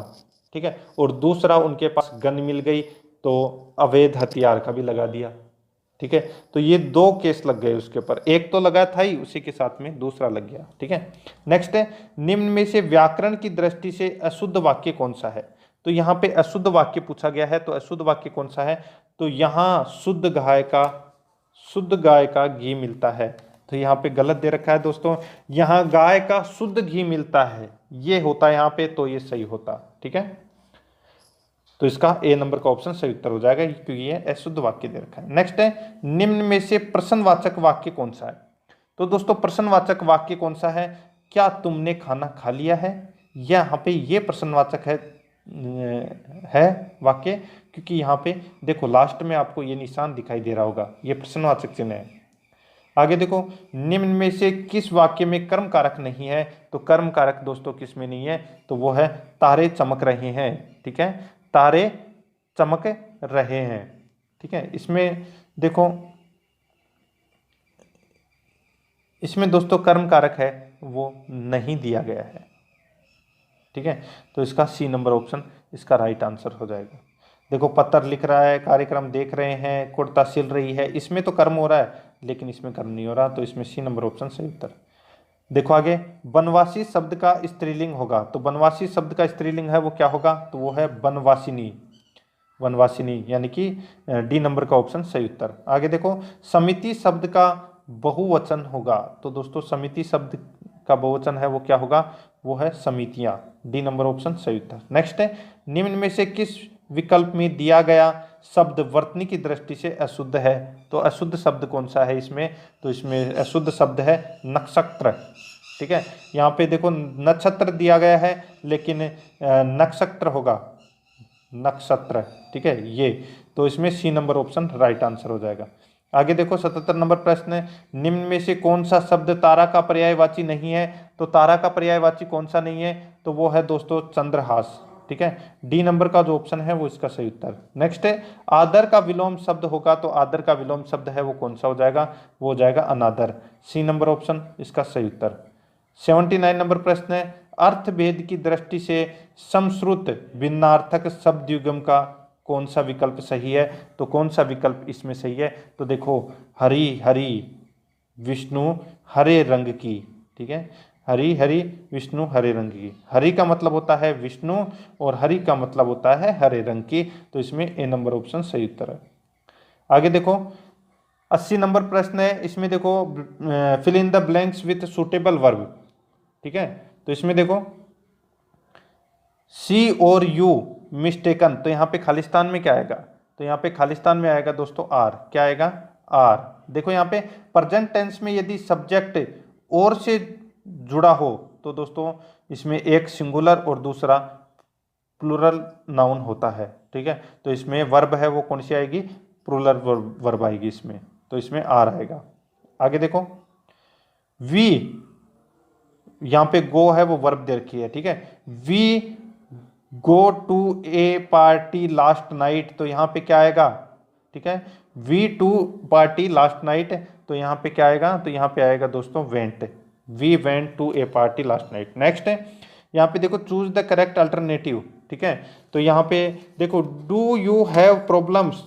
ठीक है, और दूसरा उनके पास गन मिल गई तो अवैध हथियार का भी लगा दिया, ठीक है। तो ये 2 केस लग गए उसके ऊपर, एक तो लगा था ही, उसी के साथ में दूसरा लग गया, ठीक है। नेक्स्ट है, निम्न में से व्याकरण की दृष्टि से अशुद्ध वाक्य कौन सा है? तो यहाँ पे अशुद्ध वाक्य पूछा गया है, तो अशुद्ध वाक्य कौन सा है? तो यहाँ शुद्ध गाय का घी मिलता है, तो यहाँ पे गलत दे रखा है दोस्तों। यहाँ गाय का शुद्ध घी मिलता है, ये होता है यहाँ पे, तो ये सही होता, ठीक है। तो इसका ए नंबर का ऑप्शन सही उत्तर हो जाएगा, क्योंकि ये अशुद्ध वाक्य दे रखा है। नेक्स्ट है, निम्न में से प्रश्नवाचक वाक्य कौन सा है? तो दोस्तों प्रश्नवाचक वाक्य कौन सा है? क्या तुमने खाना खा लिया है? यहाँ पे ये प्रश्नवाचक है वाक्य, क्योंकि यहाँ पे देखो लास्ट में आपको ये निशान दिखाई दे रहा होगा, ये प्रश्नवाचक चिन्ह है। आगे देखो, निम्न में से किस वाक्य में कर्म कारक नहीं है? तो कर्म कारक दोस्तों किस में नहीं है? तो वो है तारे चमक रहे हैं, ठीक है, तारे चमक रहे हैं, ठीक है। इसमें देखो, इसमें दोस्तों कर्म कारक है वो नहीं दिया गया है, ठीक है। तो इसका सी नंबर ऑप्शन इसका राइट आंसर हो जाएगा। देखो, पत्र लिख रहा है, कार्यक्रम देख रहे हैं, कुर्ता सिल रही है, इसमें तो कर्म हो रहा है, लेकिन इसमें कर्म नहीं हो रहा, तो इसमें सी नंबर ऑप्शन सही उत्तर। देखो आगे, बनवासी शब्द का स्त्रीलिंग होगा, तो बनवासी शब्द का स्त्रीलिंग है वो क्या होगा? तो वो है बनवासिनी, वनवासिनी, यानी कि डी नंबर का ऑप्शन सही उत्तर। आगे देखो, समिति शब्द का बहुवचन होगा, तो दोस्तों समिति शब्द का बहुवचन है वो क्या होगा? वो है समितियां, डी नंबर ऑप्शन सही उत्तर। नेक्स्ट है, निम्न में से किस विकल्प में दिया गया शब्द वर्तनी की दृष्टि से अशुद्ध है? तो अशुद्ध शब्द कौन सा है इसमें? तो इसमें अशुद्ध शब्द है नक्षत्र, ठीक है। यहाँ पे देखो नक्षत्र दिया गया है, लेकिन नक्षत्र होगा, नक्षत्र, ठीक है, ये, तो इसमें C number option right answer हो जाएगा। आगे देखो, 77 नंबर प्रश्न है, निम्न में से कौन सा शब्द तारा का पर्यायवाची नहीं है? तो तारा का पर्यायवाची कौन सा नहीं है? तो वो है दोस्तों चंद्रहास, ठीक है, डी नंबर का जो ऑप्शन है वो इसका सही उत्तर। नेक्स्ट है, आदर का विलोम शब्द होगा, तो आदर का विलोम शब्द है वो कौन सा हो जाएगा? वो हो जाएगा अनादर, सी नंबर ऑप्शन इसका सही उत्तर। 79 नंबर प्रश्न है, अर्थभेद की दृष्टि से समश्रुत भिन्नार्थक शब्द युग्म का कौन सा विकल्प सही है? तो कौन सा विकल्प इसमें सही है? तो देखो, हरि हरि विष्णु हरे रंग की, ठीक है, हरि हरि विष्णु हरे रंग की, हरि का मतलब होता है विष्णु और हरि का मतलब होता है हरे रंग की, तो इसमें ए नंबर ऑप्शन सही उत्तर है। आगे देखो, 80 नंबर प्रश्न है, इसमें देखो fill in the blanks with suitable verb, ठीक है। तो इसमें देखो सी और यू मिस्टेकन, तो यहाँ पे खालिस्तान में क्या आएगा? तो यहाँ पे खालिस्तान में आएगा दोस्तों आर, क्या आएगा? आर। देखो यहाँ पे प्रेजेंट टेंस में यदि सब्जेक्ट और से जुड़ा हो तो दोस्तों इसमें एक सिंगुलर और दूसरा प्लूरल नाउन होता है, ठीक है। तो इसमें वर्ब है वो कौन सी आएगी? प्लूरल वर्ब आएगी इसमें, तो इसमें आर आएगा। आगे देखो, वी, यहाँ पे गो है वो वर्ब दे रखी है, ठीक है, we go to a party last night, तो यहाँ पे क्या आएगा, ठीक है, we to party last night, तो यहाँ पे क्या आएगा, तो यहाँ पे आएगा दोस्तों went, we went to a party last night. Next है यहाँ पे देखो चूज द करेक्ट अल्टरनेटिव, ठीक है, तो यहाँ पे देखो do you have problems,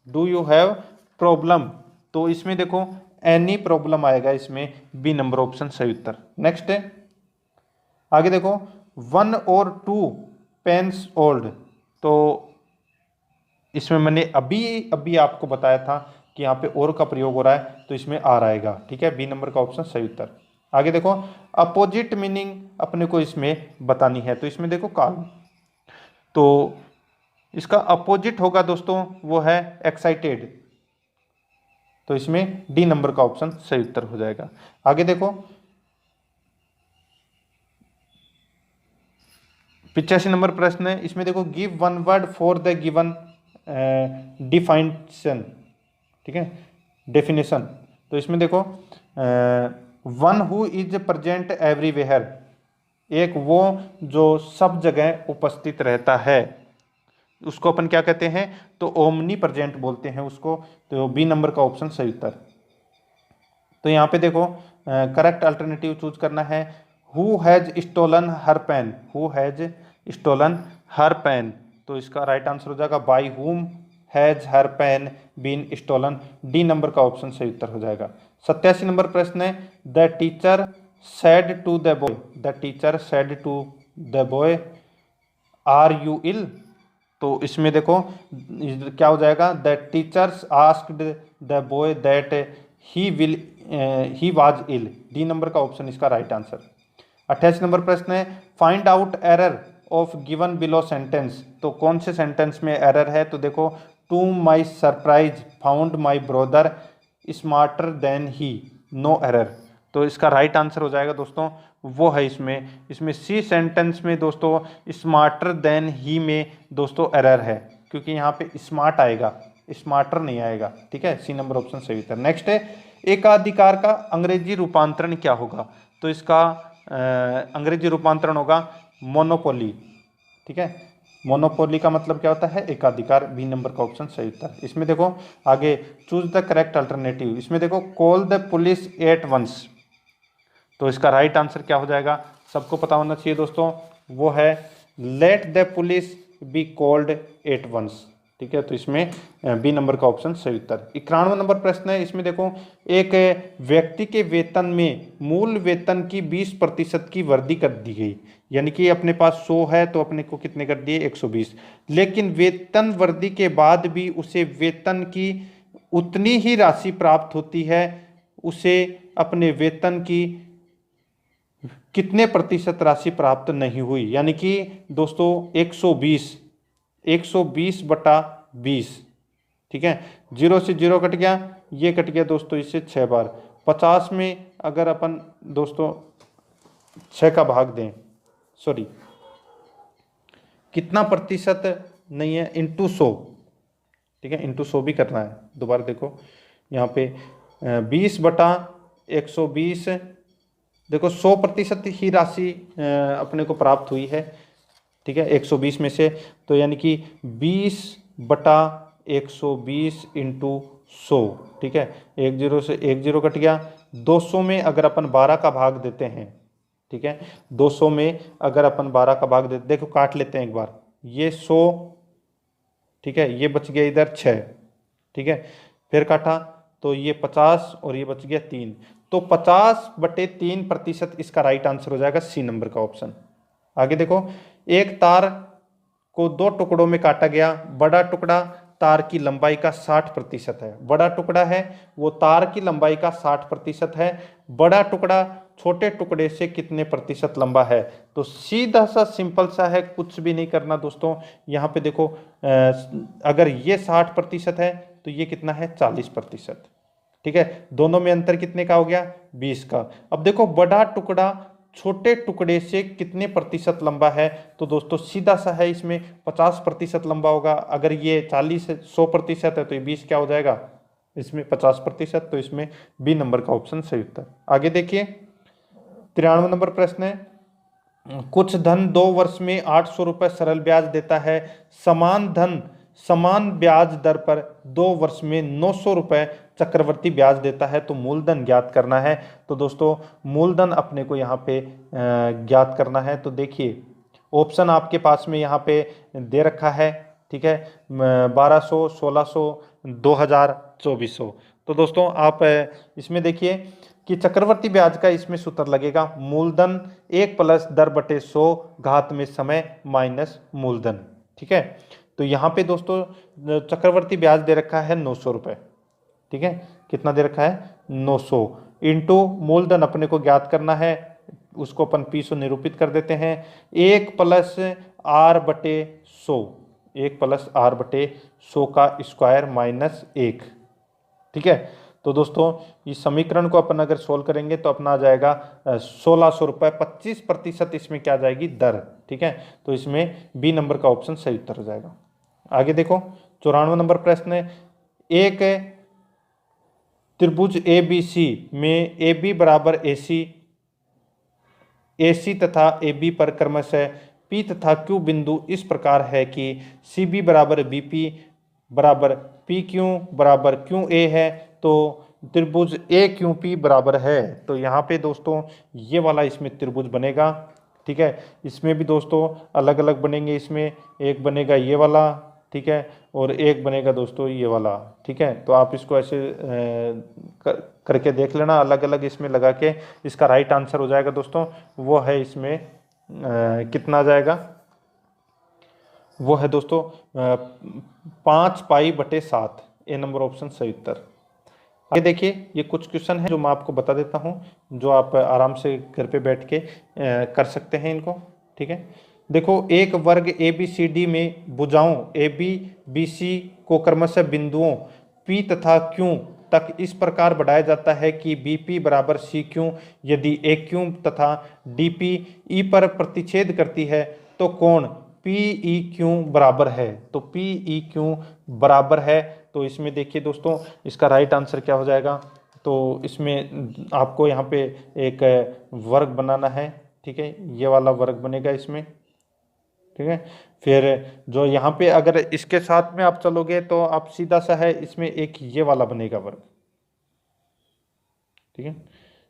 do you have problem, तो इसमें देखो एनी प्रॉब्लम आएगा, इसमें बी नंबर ऑप्शन सही उत्तर। नेक्स्ट है आगे देखो वन और टू पेन्स ओल्ड, तो इसमें मैंने अभी अभी आपको बताया था कि यहाँ पे और का प्रयोग हो रहा है, तो इसमें आर आएगा, ठीक है, बी नंबर का ऑप्शन सही उत्तर। आगे देखो अपोजिट मीनिंग अपने को इसमें बतानी है, तो इसमें देखो काल्म, तो इसका अपोजिट होगा दोस्तों वो है एक्साइटेड, तो इसमें डी नंबर का ऑप्शन सही उत्तर हो जाएगा। आगे देखो 85 नंबर प्रश्न है, इसमें देखो give one word for the given definition, ठीक है, डेफिनेशन, तो इसमें देखो one who is present everywhere, एक वो जो सब जगह उपस्थित रहता है, उसको अपन क्या कहते हैं, तो ओमनी प्रेजेंट बोलते हैं उसको, तो बी नंबर का ऑप्शन सही उत्तर। तो यहाँ पे देखो करेक्ट अल्टरनेटिव चूज करना है, who has stolen her pen, who has stolen her pen, तो इसका राइट आंसर हो जाएगा by whom has her pen been stolen, D number का ऑप्शन सही उत्तर हो जाएगा। 87 नंबर प्रश्न है the teacher said to the boy, the teacher said to the boy are you ill, तो इसमें देखो क्या हो जाएगा, the teachers asked the boy that he was ill, D number का ऑप्शन इसका राइट आंसर। 88 नंबर प्रश्न है find out error of given below sentence, तो कौन से सेंटेंस में एरर है, तो देखो to my surprise found my brother smarter than he, no error, तो इसका राइट आंसर हो जाएगा दोस्तों वो है इसमें सी सेंटेंस में दोस्तों स्मार्टर देन ही में दोस्तों एरर है, क्योंकि यहाँ पे स्मार्ट आएगा, स्मार्टर नहीं आएगा, ठीक है, सी नंबर ऑप्शन सही उत्तर। नेक्स्ट है एकाधिकार का अंग्रेजी रूपांतरण क्या होगा, तो इसका अंग्रेजी रूपांतरण होगा मोनोपोली, ठीक है, मोनोपोली का मतलब क्या होता है, एकाधिकार, बी नंबर का ऑप्शन सही उत्तर। इसमें देखो आगे चूज द करेक्ट अल्टरनेटिव, इसमें देखो call the police at once, तो इसका राइट आंसर क्या हो जाएगा, सबको पता होना चाहिए दोस्तों, वो है let the police be called at once, ठीक है, तो इसमें बी नंबर का ऑप्शन सही उत्तर। 91 नंबर प्रश्न है, इसमें देखो एक व्यक्ति के वेतन में मूल वेतन की 20% की वृद्धि कर दी गई, यानी कि अपने पास 100 है तो अपने को कितने कर दिए 120, लेकिन वेतन वृद्धि के बाद भी उसे वेतन की उतनी ही राशि प्राप्त होती है, उसे अपने वेतन की कितने प्रतिशत राशि प्राप्त नहीं हुई, यानी कि दोस्तों 120 बटा 20, ठीक है, 0 से 0 कट गया, ये कट गया दोस्तों इससे 6 बार, 50 में अगर अपन दोस्तों 6 का भाग दें, सॉरी कितना प्रतिशत नहीं है, इंटू 100, ठीक है, इंटू 100 भी करना है, दोबारा देखो यहाँ पे 20 बटा 120, देखो 100% ही राशि अपने को प्राप्त हुई है, ठीक है, 120 में से, तो यानी कि 20 बटा 120 इंटू 100, ठीक है, 10 से 10 कट गया, 200 में अगर अपन 12 का भाग देते हैं, ठीक है, 200 में अगर अपन 12 का भाग देते, देखो काट लेते हैं एक बार, ये 100, ठीक है, ये बच गया इधर 6, ठीक है, फिर काटा तो ये 50 और ये बच गया 3, तो 50/3% इसका राइट आंसर हो जाएगा सी नंबर का ऑप्शन। आगे देखो एक तार को 2 टुकड़ों में काटा गया, बड़ा टुकड़ा तार की लंबाई का 60% है, बड़ा टुकड़ा है वो तार की लंबाई का 60% है, बड़ा टुकड़ा छोटे टुकड़े से कितने प्रतिशत लंबा है, तो सीधा सा सिंपल सा है, कुछ भी नहीं करना दोस्तों, यहाँ पे देखो अगर ये 60% है तो ये कितना है 40%, ठीक है, दोनों में अंतर कितने का हो गया 20 का। अब देखो बड़ा टुकड़ा छोटे टुकड़े से कितने प्रतिशत लंबा है, तो दोस्तों सीधा सा है, इसमें 50% लंबा होगा, अगर ये 100% है तो ये 20 क्या हो जाएगा, इसमें 50%, तो इसमें बी नंबर का ऑप्शन सही उत्तर। आगे देखिए 93 नंबर प्रश्न है, कुछ धन 2 वर्ष में 800 रुपये सरल ब्याज देता है, समान धन समान ब्याज दर पर 2 वर्ष में 900 रुपये चक्रवर्ती ब्याज देता है, तो मूलधन ज्ञात करना है। तो दोस्तों मूलधन अपने को यहाँ पे ज्ञात करना है। तो देखिए ऑप्शन आपके पास में यहाँ पे दे रखा है, ठीक है, 1200, 1600, 2000, 2400। तो दोस्तों आप इसमें देखिए कि चक्रवर्ती ब्याज का इसमें सूत्र लगेगा मूलधन 1 प्लस दर बटे 100 घात में समय माइनस मूलधन, ठीक है। तो यहाँ पे दोस्तों चक्रवर्ती ब्याज दे रखा है 900 रुपये, ठीक है, कितना दे रखा है 900 इंटू मूलधन अपने को ज्ञात करना है, उसको अपन P से निरूपित कर देते हैं 1 प्लस R बटे 100, 1 प्लस R बटे 100 का स्क्वायर माइनस 1, ठीक है। तो दोस्तों इस समीकरण को अपन अगर सोल्व करेंगे तो अपना आ जाएगा 1600 रुपये, 25% इसमें क्या आ जाएगी दर, ठीक है। तो इसमें बी नंबर का ऑप्शन सही उत्तर हो जाएगा। आगे देखो 94 नंबर प्रश्न है, एक त्रिभुज ए बी सी में ए बी बराबर ए सी तथा ए बी पर क्रमशः पी तथा क्यू बिंदु इस प्रकार है कि सी बी बराबर बी पी बराबर पी क्यू बराबर क्यू ए है, तो त्रिभुज ए क्यू पी बराबर है। तो यहाँ पे दोस्तों ये वाला इसमें त्रिभुज बनेगा, ठीक है। इसमें भी दोस्तों अलग अलग बनेंगे, इसमें एक बनेगा ये वाला, ठीक है, और एक बनेगा दोस्तों ये वाला, ठीक है। तो आप इसको ऐसे करके देख लेना, अलग अलग इसमें लगा के इसका राइट आंसर हो जाएगा दोस्तों, वो है इसमें कितना आ जाएगा, वो है दोस्तों 5 पाई बटे 7, ए नंबर ऑप्शन सही उत्तर। आगे देखिए ये कुछ क्वेश्चन है जो मैं आपको बता देता हूँ, जो आप आराम से घर पे बैठ के कर सकते हैं इनको, ठीक है। देखो एक वर्ग ए बी सी डी में भुजाओं ए बी बी सी को क्रमशः बिंदुओं पी तथा क्यू तक इस प्रकार बढ़ाया जाता है कि बी पी बराबर सी क्यू, यदि ए क्यू तथा डी पी ई पर प्रतिच्छेद करती है तो कोण पी ई क्यू बराबर है। तो पी ई क्यू बराबर है, तो इसमें देखिए दोस्तों इसका राइट आंसर क्या हो जाएगा। तो इसमें आपको यहाँ पे एक वर्ग बनाना है, ठीक है, ये वाला वर्ग बनेगा इसमें, ठीक है। फिर जो यहाँ पे अगर इसके साथ में आप चलोगे तो आप सीधा सा है इसमें एक ये वाला बनेगा वर्ग, ठीक है,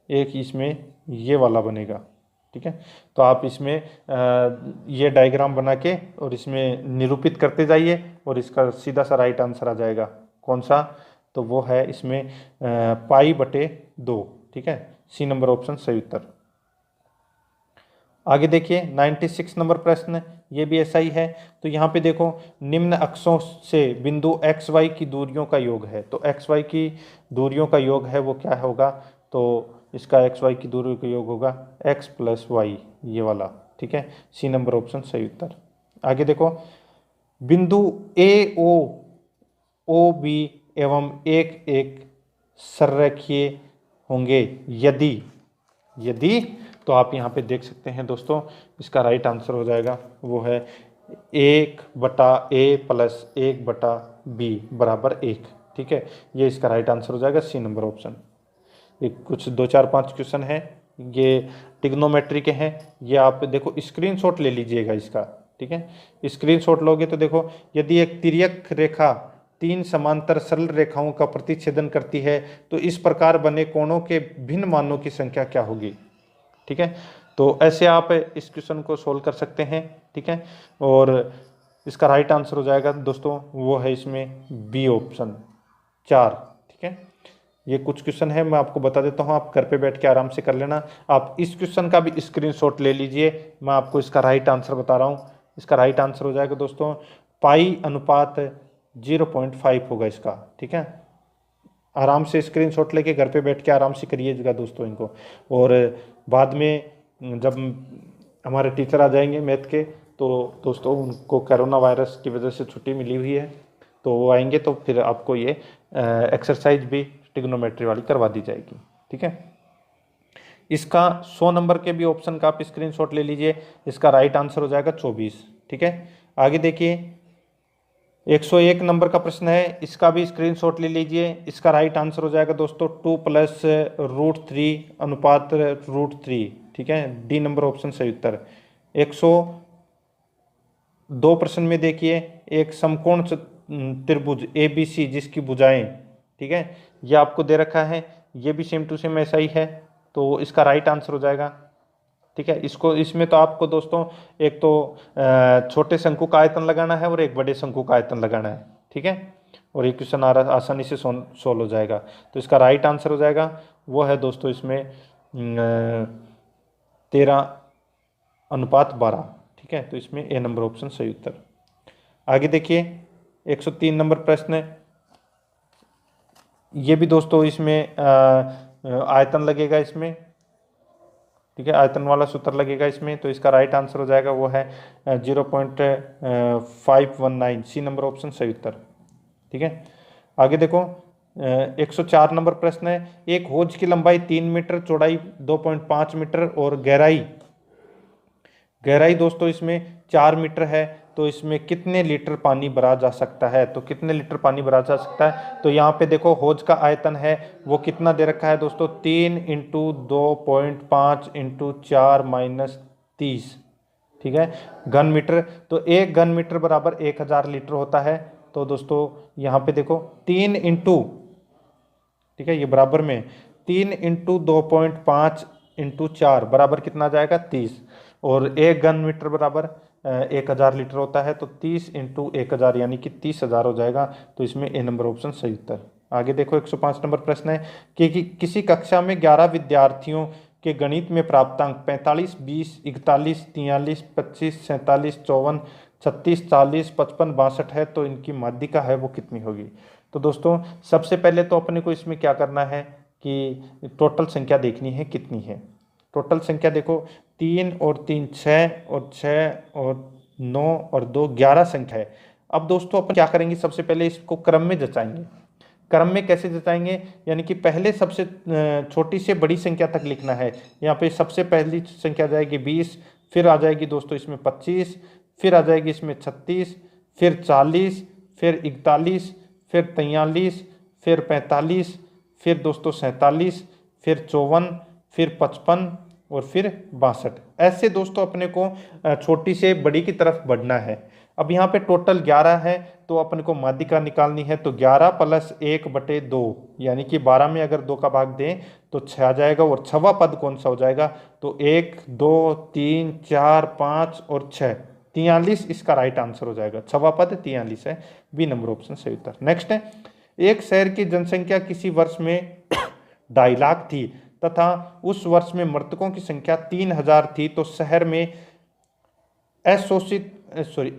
एक इसमें ये वाला बनेगा, ठीक है। तो आप इसमें ये डायग्राम बना के और इसमें निरूपित करते जाइए और इसका सीधा सा राइट आंसर आ जाएगा। कौन सा, तो वो है इसमें पाई बटे 2, ठीक है, सी नंबर ऑप्शन सही उत्तर। आगे देखिए 96 नंबर प्रश्न, ये भी ऐसा ही है। तो यहाँ पे देखो निम्न अक्षों से बिंदु एक्स वाई की दूरियों का योग है, तो एक्स वाई की दूरियों का योग है वो क्या होगा, तो इसका एक्स वाई की दूरी का योग होगा एक्स प्लस वाई, ये वाला, ठीक है, सी नंबर ऑप्शन सही उत्तर। आगे देखो बिंदु ए ओ बी एवं एक एक सररेखीय होंगे यदि तो आप यहाँ पे देख सकते हैं दोस्तों इसका राइट आंसर हो जाएगा, वो है 1/a प्लस 1/b बराबर 1, ठीक है, ये इसका राइट आंसर हो जाएगा, सी नंबर ऑप्शन। ये कुछ 2 4 5 क्वेश्चन है, ये ट्रिग्नोमेट्री के हैं, ये आप देखो स्क्रीनशॉट ले लीजिएगा इसका, ठीक है। स्क्रीनशॉट लोगे तो देखो यदि एक तिर्यक रेखा 3 समांतर सरल रेखाओं का प्रतिच्छेदन करती है तो इस प्रकार बने कोणों के भिन्न मानों की संख्या क्या होगी, ठीक है। तो ऐसे आप इस क्वेश्चन को सोल्व कर सकते हैं, ठीक है, और इसका राइट आंसर हो जाएगा दोस्तों, वो है इसमें बी ऑप्शन 4, ठीक है। ये कुछ क्वेश्चन है मैं आपको बता देता हूँ, आप घर पे बैठ के आराम से कर लेना। आप इस क्वेश्चन का भी स्क्रीनशॉट ले लीजिए, मैं आपको इसका राइट आंसर बता रहा हूँ। इसका राइट आंसर हो जाएगा दोस्तों पाई अनुपात 0.5 होगा इसका, ठीक है। आराम से स्क्रीनशॉट लेके घर पे बैठ के आराम से करिएगा दोस्तों इनको, और बाद में जब हमारे टीचर आ जाएंगे मैथ के, तो दोस्तों उनको कोरोना वायरस की वजह से छुट्टी मिली हुई है, तो वो आएंगे तो फिर आपको ये एक्सरसाइज भी ट्रिग्नोमेट्री वाली करवा दी जाएगी, ठीक है। इसका 100 नंबर के भी ऑप्शन का आप स्क्रीनशॉट ले लीजिए, इसका राइट आंसर हो जाएगा 24, ठीक है। आगे देखिए 101 नंबर का प्रश्न है, इसका भी स्क्रीनशॉट ले लीजिए, इसका राइट आंसर हो जाएगा दोस्तों 2 + √3 अनुपात √3, ठीक है, डी नंबर ऑप्शन सही उत्तर। 102 प्रश्न में देखिए एक समकोण त्रिभुज ABC जिसकी भुजाएं, ठीक है, ये आपको दे रखा है, ये भी सेम टू सेम ऐसा ही है, तो इसका राइट आंसर हो जाएगा। ठीक है, इसको इसमें तो आपको दोस्तों एक तो छोटे शंकु का आयतन लगाना है और एक बड़े शंकु का आयतन लगाना है। ठीक है, और ये क्वेश्चन आसानी से सोल्व हो जाएगा। तो इसका राइट आंसर हो जाएगा वो है दोस्तों इसमें 13:12। ठीक है, तो इसमें ए नंबर ऑप्शन सही उत्तर। आगे देखिए 103 नंबर प्रश्न है, ये भी दोस्तों इसमें आयतन लगेगा इसमें। ठीक है, आयतन वाला सूत्र लगेगा इसमें, तो इसका राइट आंसर हो जाएगा वो है 0.519, सी नंबर ऑप्शन सही उत्तर। ठीक है, आगे देखो 104 नंबर प्रश्न है, एक होज की लंबाई 3 मीटर, चौड़ाई 2.5 मीटर और गहराई दोस्तों इसमें 4 मीटर है, तो इसमें कितने लीटर पानी भरा जा सकता है? तो कितने लीटर पानी भरा जा सकता है? तो यहाँ पे देखो होज का आयतन है वो कितना दे रखा है दोस्तों, 3 × 2.5 × 4 - 30। ठीक है, घन मीटर, तो एक घन मीटर बराबर 1000 लीटर होता है। तो दोस्तों यहाँ पे देखो 3 इंटू, ठीक है, ये बराबर में 3 × 2.5 × 4 बराबर कितना आ जाएगा 30, और एक घन मीटर बराबर 1000 लीटर होता है, तो 30 × 1000 यानी कि 30,000 हो जाएगा। तो इसमें ए नंबर ऑप्शन सही उत्तर। आगे देखो 105 नंबर प्रश्न है कि किसी कक्षा में 11 विद्यार्थियों के गणित में प्राप्तांक 45, 20, 41, 43, 25, 47, 54, 36, 40, 55, 62 है, तो इनकी माध्यिका है वो कितनी होगी? तो दोस्तों सबसे पहले तो अपने को इसमें क्या करना है कि टोटल संख्या देखनी है कितनी है। टोटल संख्या देखो 3 और 3 6 और 6 और 9 और 2 11 संख्या है। अब दोस्तों अपन क्या करेंगे, सबसे पहले इसको क्रम में जचाएंगे। क्रम में कैसे जचाएंगे, यानी कि पहले सबसे छोटी से बड़ी संख्या तक लिखना है। यहाँ पे सबसे पहली संख्या आ जाएगी 20, फिर आ जाएगी दोस्तों इसमें 25, फिर आ जाएगी इसमें 36, फिर 40, फिर 41, फिर 43, फिर 45, फिर दोस्तों 47, फिर 54, फिर 55 और फिर 62। ऐसे दोस्तों अपने को छोटी से बड़ी की तरफ बढ़ना है। अब यहाँ पे टोटल 11 है, तो अपने को माध्यिका निकालनी है, तो 11 + 1/2 यानी कि 12 में अगर 2 का भाग दें तो 6 आ जाएगा। और छवा पद कौन सा हो जाएगा, तो 1 2 3 4 5 और 6 43 इसका राइट आंसर हो जाएगा। छवा पद 43 है, बी नंबर ऑप्शन सही उत्तर। नेक्स्ट है, एक शहर की जनसंख्या किसी वर्ष में 2.5 लाख थी तथा उस वर्ष में मृतकों की संख्या 3000 थी, तो शहर में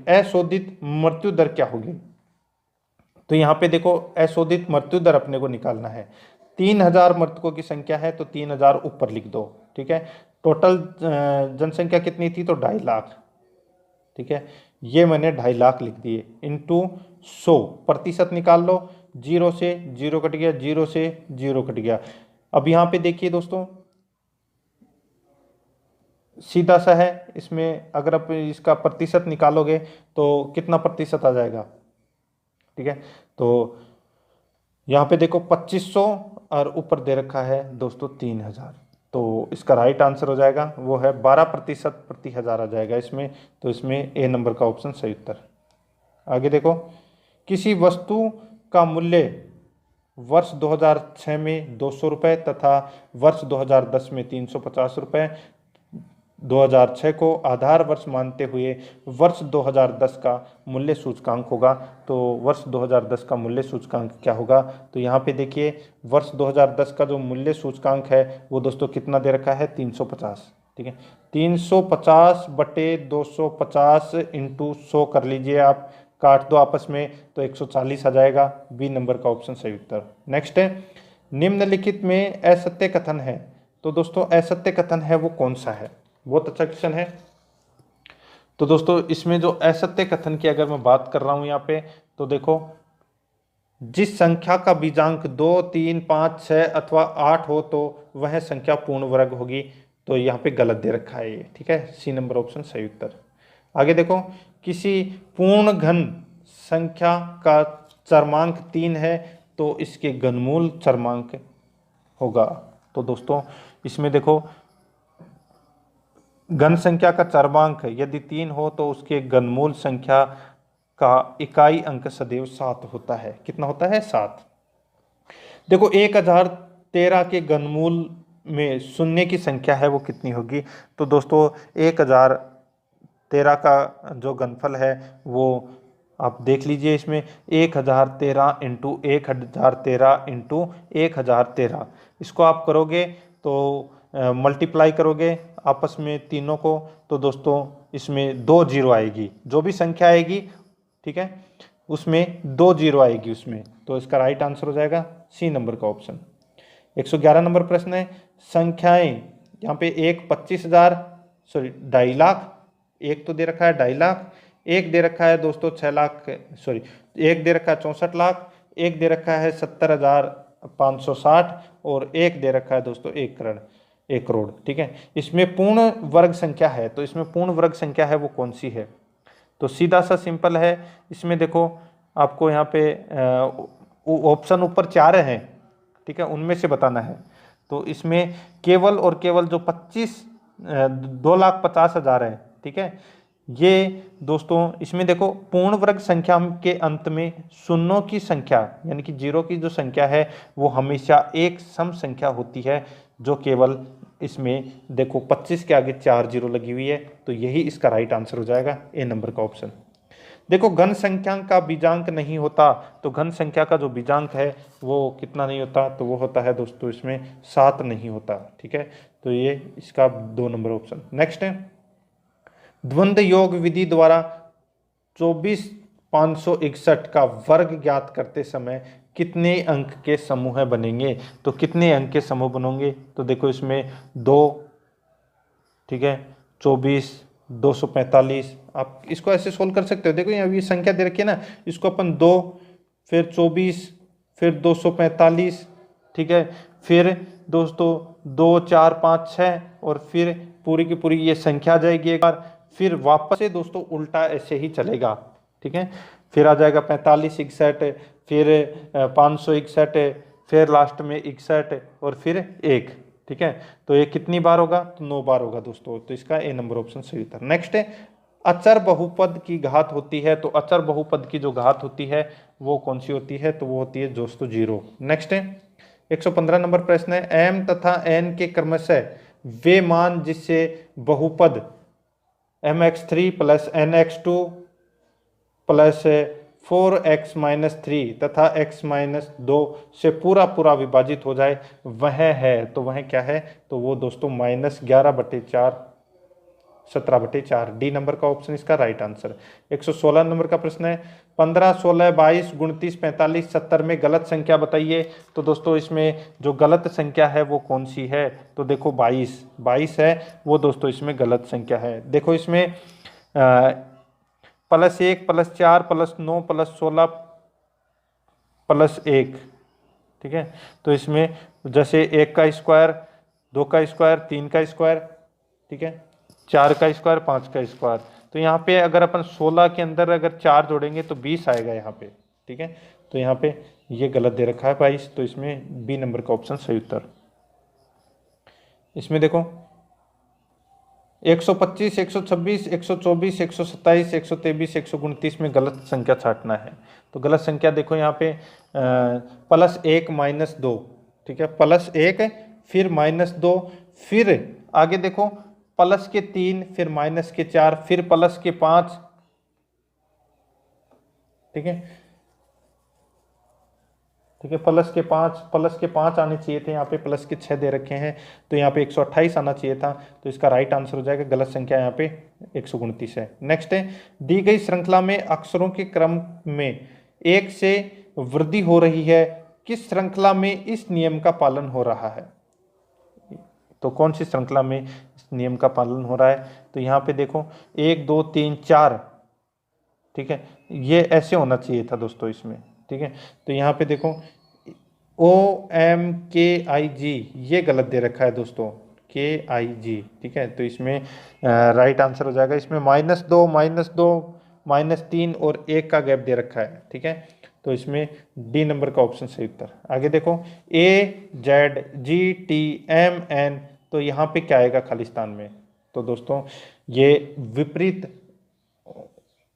अशोधित मृत्यु दर क्या होगी? तो यहाँ पे देखो अशोधित मृत्यु दर अपने को निकालना है। 3000 मृतकों की संख्या है, तो 3000 ऊपर लिख दो। ठीक है, टोटल जनसंख्या कितनी थी, तो 2.5 लाख। ठीक है, ये मैंने 2.5 लाख लिख दिए, इंटू 100 प्रतिशत निकाल लो, 0 से 0 कट गया, 0 से 0 कट गया। अब यहाँ पे देखिए दोस्तों सीधा सा है, इसमें अगर आप इसका प्रतिशत निकालोगे तो कितना प्रतिशत आ जाएगा? ठीक है, तो यहाँ पे देखो 2500 और ऊपर दे रखा है दोस्तों 3000, तो इसका राइट आंसर हो जाएगा वो है 12% प्रति हजार आ जाएगा इसमें। तो इसमें ए नंबर का ऑप्शन सही उत्तर। आगे देखो, किसी वस्तु का मूल्य वर्ष 2006 में 200 रुपये तथा वर्ष 2010 में 350 रुपये, 2006 को आधार वर्ष मानते हुए वर्ष 2010 का मूल्य सूचकांक होगा। तो वर्ष 2010 का मूल्य सूचकांक क्या होगा? तो यहाँ पे देखिए वर्ष 2010 का जो मूल्य सूचकांक है वो दोस्तों कितना दे रखा है, 350। ठीक है, 350/250 इंटू 100 कर लीजिए आप, काट दो आपस में, तो 140 आ जाएगा, बी नंबर का ऑप्शन सही उत्तर। नेक्स्ट है, निम्नलिखित में असत्य कथन है। तो दोस्तों असत्य कथन है वो कौन सा है? बहुत अच्छा क्वेश्चन है। तो दोस्तों इसमें जो असत्य कथन की अगर मैं बात कर रहा हूं यहाँ पे, तो देखो जिस संख्या का बीजांक 2 3 5 6 अथवा 8 हो तो वह संख्या पूर्ण वर्ग होगी। तो यहाँ पे गलत दे रखा है ये। ठीक है, सी नंबर ऑप्शन सही उत्तर। आगे देखो, किसी पूर्ण घन संख्या का चरमांक 3 है तो इसके घनमूल चरमांक होगा। तो दोस्तों इसमें देखो घन संख्या का चरवांक यदि 3 हो तो उसके घनमूल संख्या का इकाई अंक सदैव 7 होता है। कितना होता है? 7। देखो 1013 के घनमूल में शून्य की संख्या है वो कितनी होगी? तो दोस्तों 1013 का जो घनफल है वो आप देख लीजिए, इसमें 1013 इंटू 1013 इंटू 1013, इसको आप करोगे तो मल्टीप्लाई करोगे आपस में तीनों को, तो दोस्तों इसमें 2 जीरो आएगी। जो भी संख्या आएगी, ठीक है, उसमें 2 जीरो आएगी उसमें, तो इसका राइट आंसर हो जाएगा सी नंबर का ऑप्शन। 111 नंबर प्रश्न है, संख्याएं यहाँ पे एक 25,000, सॉरी 2.5 लाख, एक तो दे रखा है 2.5 लाख, एक दे रखा है दोस्तों 6 लाख, सॉरी एक दे रखा है 64 लाख, एक दे रखा है 70,560 और एक दे रखा है दोस्तों 1 करोड़। ठीक है, इसमें पूर्ण वर्ग संख्या है, तो इसमें पूर्ण वर्ग संख्या है वो कौन सी है? तो सीधा सा सिंपल है, इसमें देखो आपको यहाँ पे ऑप्शन ऊपर 4 हैं, ठीक है, उनमें से बताना है। तो इसमें केवल और केवल जो 2,50,000 है, ठीक है, ये दोस्तों इसमें देखो पूर्ण वर्ग संख्या के अंत में शून्यों की संख्या यानी कि जीरो की जो संख्या है वो हमेशा एक सम संख्या होती है, जो केवल इसमें देखो 25 के आगे 4 जीरो लगी हुई है, तो यही इसका राइट आंसर हो जाएगा ए नंबर का ऑप्शन। देखो घन संख्या का बीजांक नहीं होता, तो घन संख्या का जो बीजांक है वो कितना नहीं होता? तो वो होता है दोस्तों इसमें 7 नहीं होता। ठीक है, तो ये इसका 2 नंबर ऑप्शन। नेक्स्ट है, द्वंद्व योग विधि द्वारा 24,561 का वर्ग ज्ञात करते समय कितने अंक के समूह बनेंगे? तो कितने अंक के समूह बनेंगे? तो देखो इसमें 2, ठीक है, 24, 245, आप इसको ऐसे सोल्व कर सकते हो। देखो यहाँ ये संख्या दे रखी है ना, इसको अपन 2, फिर 24, फिर 245, ठीक है, फिर दोस्तों 2, 4, 5, 6 और फिर पूरी की पूरी ये संख्या आ जाएगी एक बार, फिर वापस से दोस्तों उल्टा ऐसे ही चलेगा। ठीक है, फिर आ जाएगा 45, 61, फिर 561, फिर लास्ट में 61 और फिर 1। ठीक है, तो ये कितनी बार होगा? तो 9 बार होगा दोस्तों, तो इसका ए नंबर ऑप्शन सही उत्तर। नेक्स्ट है, अचर बहुपद की घात होती है, तो अचर बहुपद की जो घात होती है वो कौन सी होती है? तो वो होती है दोस्तों 0। नेक्स्ट है 115 नंबर प्रश्न है, m तथा n के क्रमशः वे मान जिससे बहुपद mx3 plus nx2 plus 4x-3 तथा x-2 से पूरा विभाजित हो जाए वह है, तो वह क्या है? तो वो दोस्तों -11/4 17/4, डी नंबर का ऑप्शन इसका राइट आंसर। 116 नंबर का प्रश्न है, 15, 16, 22, 29, 45, 70 में गलत संख्या बताइए। तो दोस्तों इसमें जो गलत संख्या है वो कौन सी है? तो देखो 22 है वो दोस्तों इसमें गलत संख्या है। देखो इसमें +1 +4 +9 +16 +1, ठीक है, तो इसमें जैसे 1 का स्क्वायर, 2 का स्क्वायर, 3 का स्क्वायर, ठीक है, 4 का स्क्वायर, 5 का स्क्वायर, तो यहाँ पे अगर अपन 16 के अंदर अगर 4 जोड़ेंगे तो 20 आएगा यहाँ पे। ठीक है, तो यहाँ पे ये गलत दे रखा है 22, तो इसमें बी नंबर का ऑप्शन सही उत्तर। इसमें देखो 125, 126, 124, 127, 123, 129 में गलत संख्या छांटना है। तो गलत संख्या देखो यहाँ पे +1 -2, ठीक है, +1 फिर -2, फिर आगे देखो +3 फिर -4 फिर +5, ठीक है, ठीक है, +5 आने चाहिए थे, यहाँ पे +6 दे रखे हैं, तो यहाँ पे 128 आना चाहिए था, तो इसका राइट आंसर हो जाएगा, गलत संख्या यहाँ पे 129 है। नेक्स्ट है, दी गई श्रृंखला में अक्षरों के क्रम में 1 से वृद्धि हो रही है, किस श्रृंखला में इस नियम का पालन हो रहा है? तो कौन सी श्रृंखला में इस नियम का पालन हो रहा है? तो यहाँ पे देखो 1, 2, 3, 4, ठीक है, ये ऐसे होना चाहिए था दोस्तों इसमें। ठीक है, तो यहाँ पे देखो OMKIG ये गलत दे रखा है दोस्तों, KIG, ठीक है, तो इसमें राइट आंसर हो जाएगा, इसमें -2 -3 और 1 का गैप दे रखा है। ठीक है, तो इसमें डी नंबर का ऑप्शन सही उत्तर। आगे देखो AZGTMN, तो यहाँ पे क्या आएगा खालिस्तान में? तो दोस्तों ये विपरीत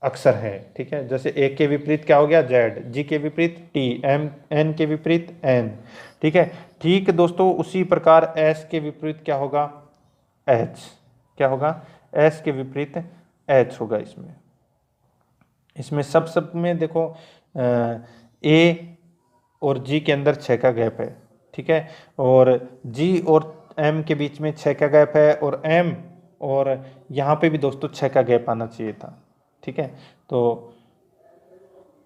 अक्षर है, ठीक है। जैसे ए के विपरीत क्या हो गया, जेड, जी के विपरीत टी, एम, एन के विपरीत एन, ठीक है। ठीक दोस्तों उसी प्रकार एस के विपरीत क्या होगा, एच, क्या होगा, एस के विपरीत एच होगा। इसमें इसमें सब में देखो ए और जी के अंदर 6 का गैप है, ठीक है, और जी और एम के बीच में 6 का गैप है, और एम और यहाँ पे भी दोस्तों 6 का गैप आना चाहिए था, ठीक है। तो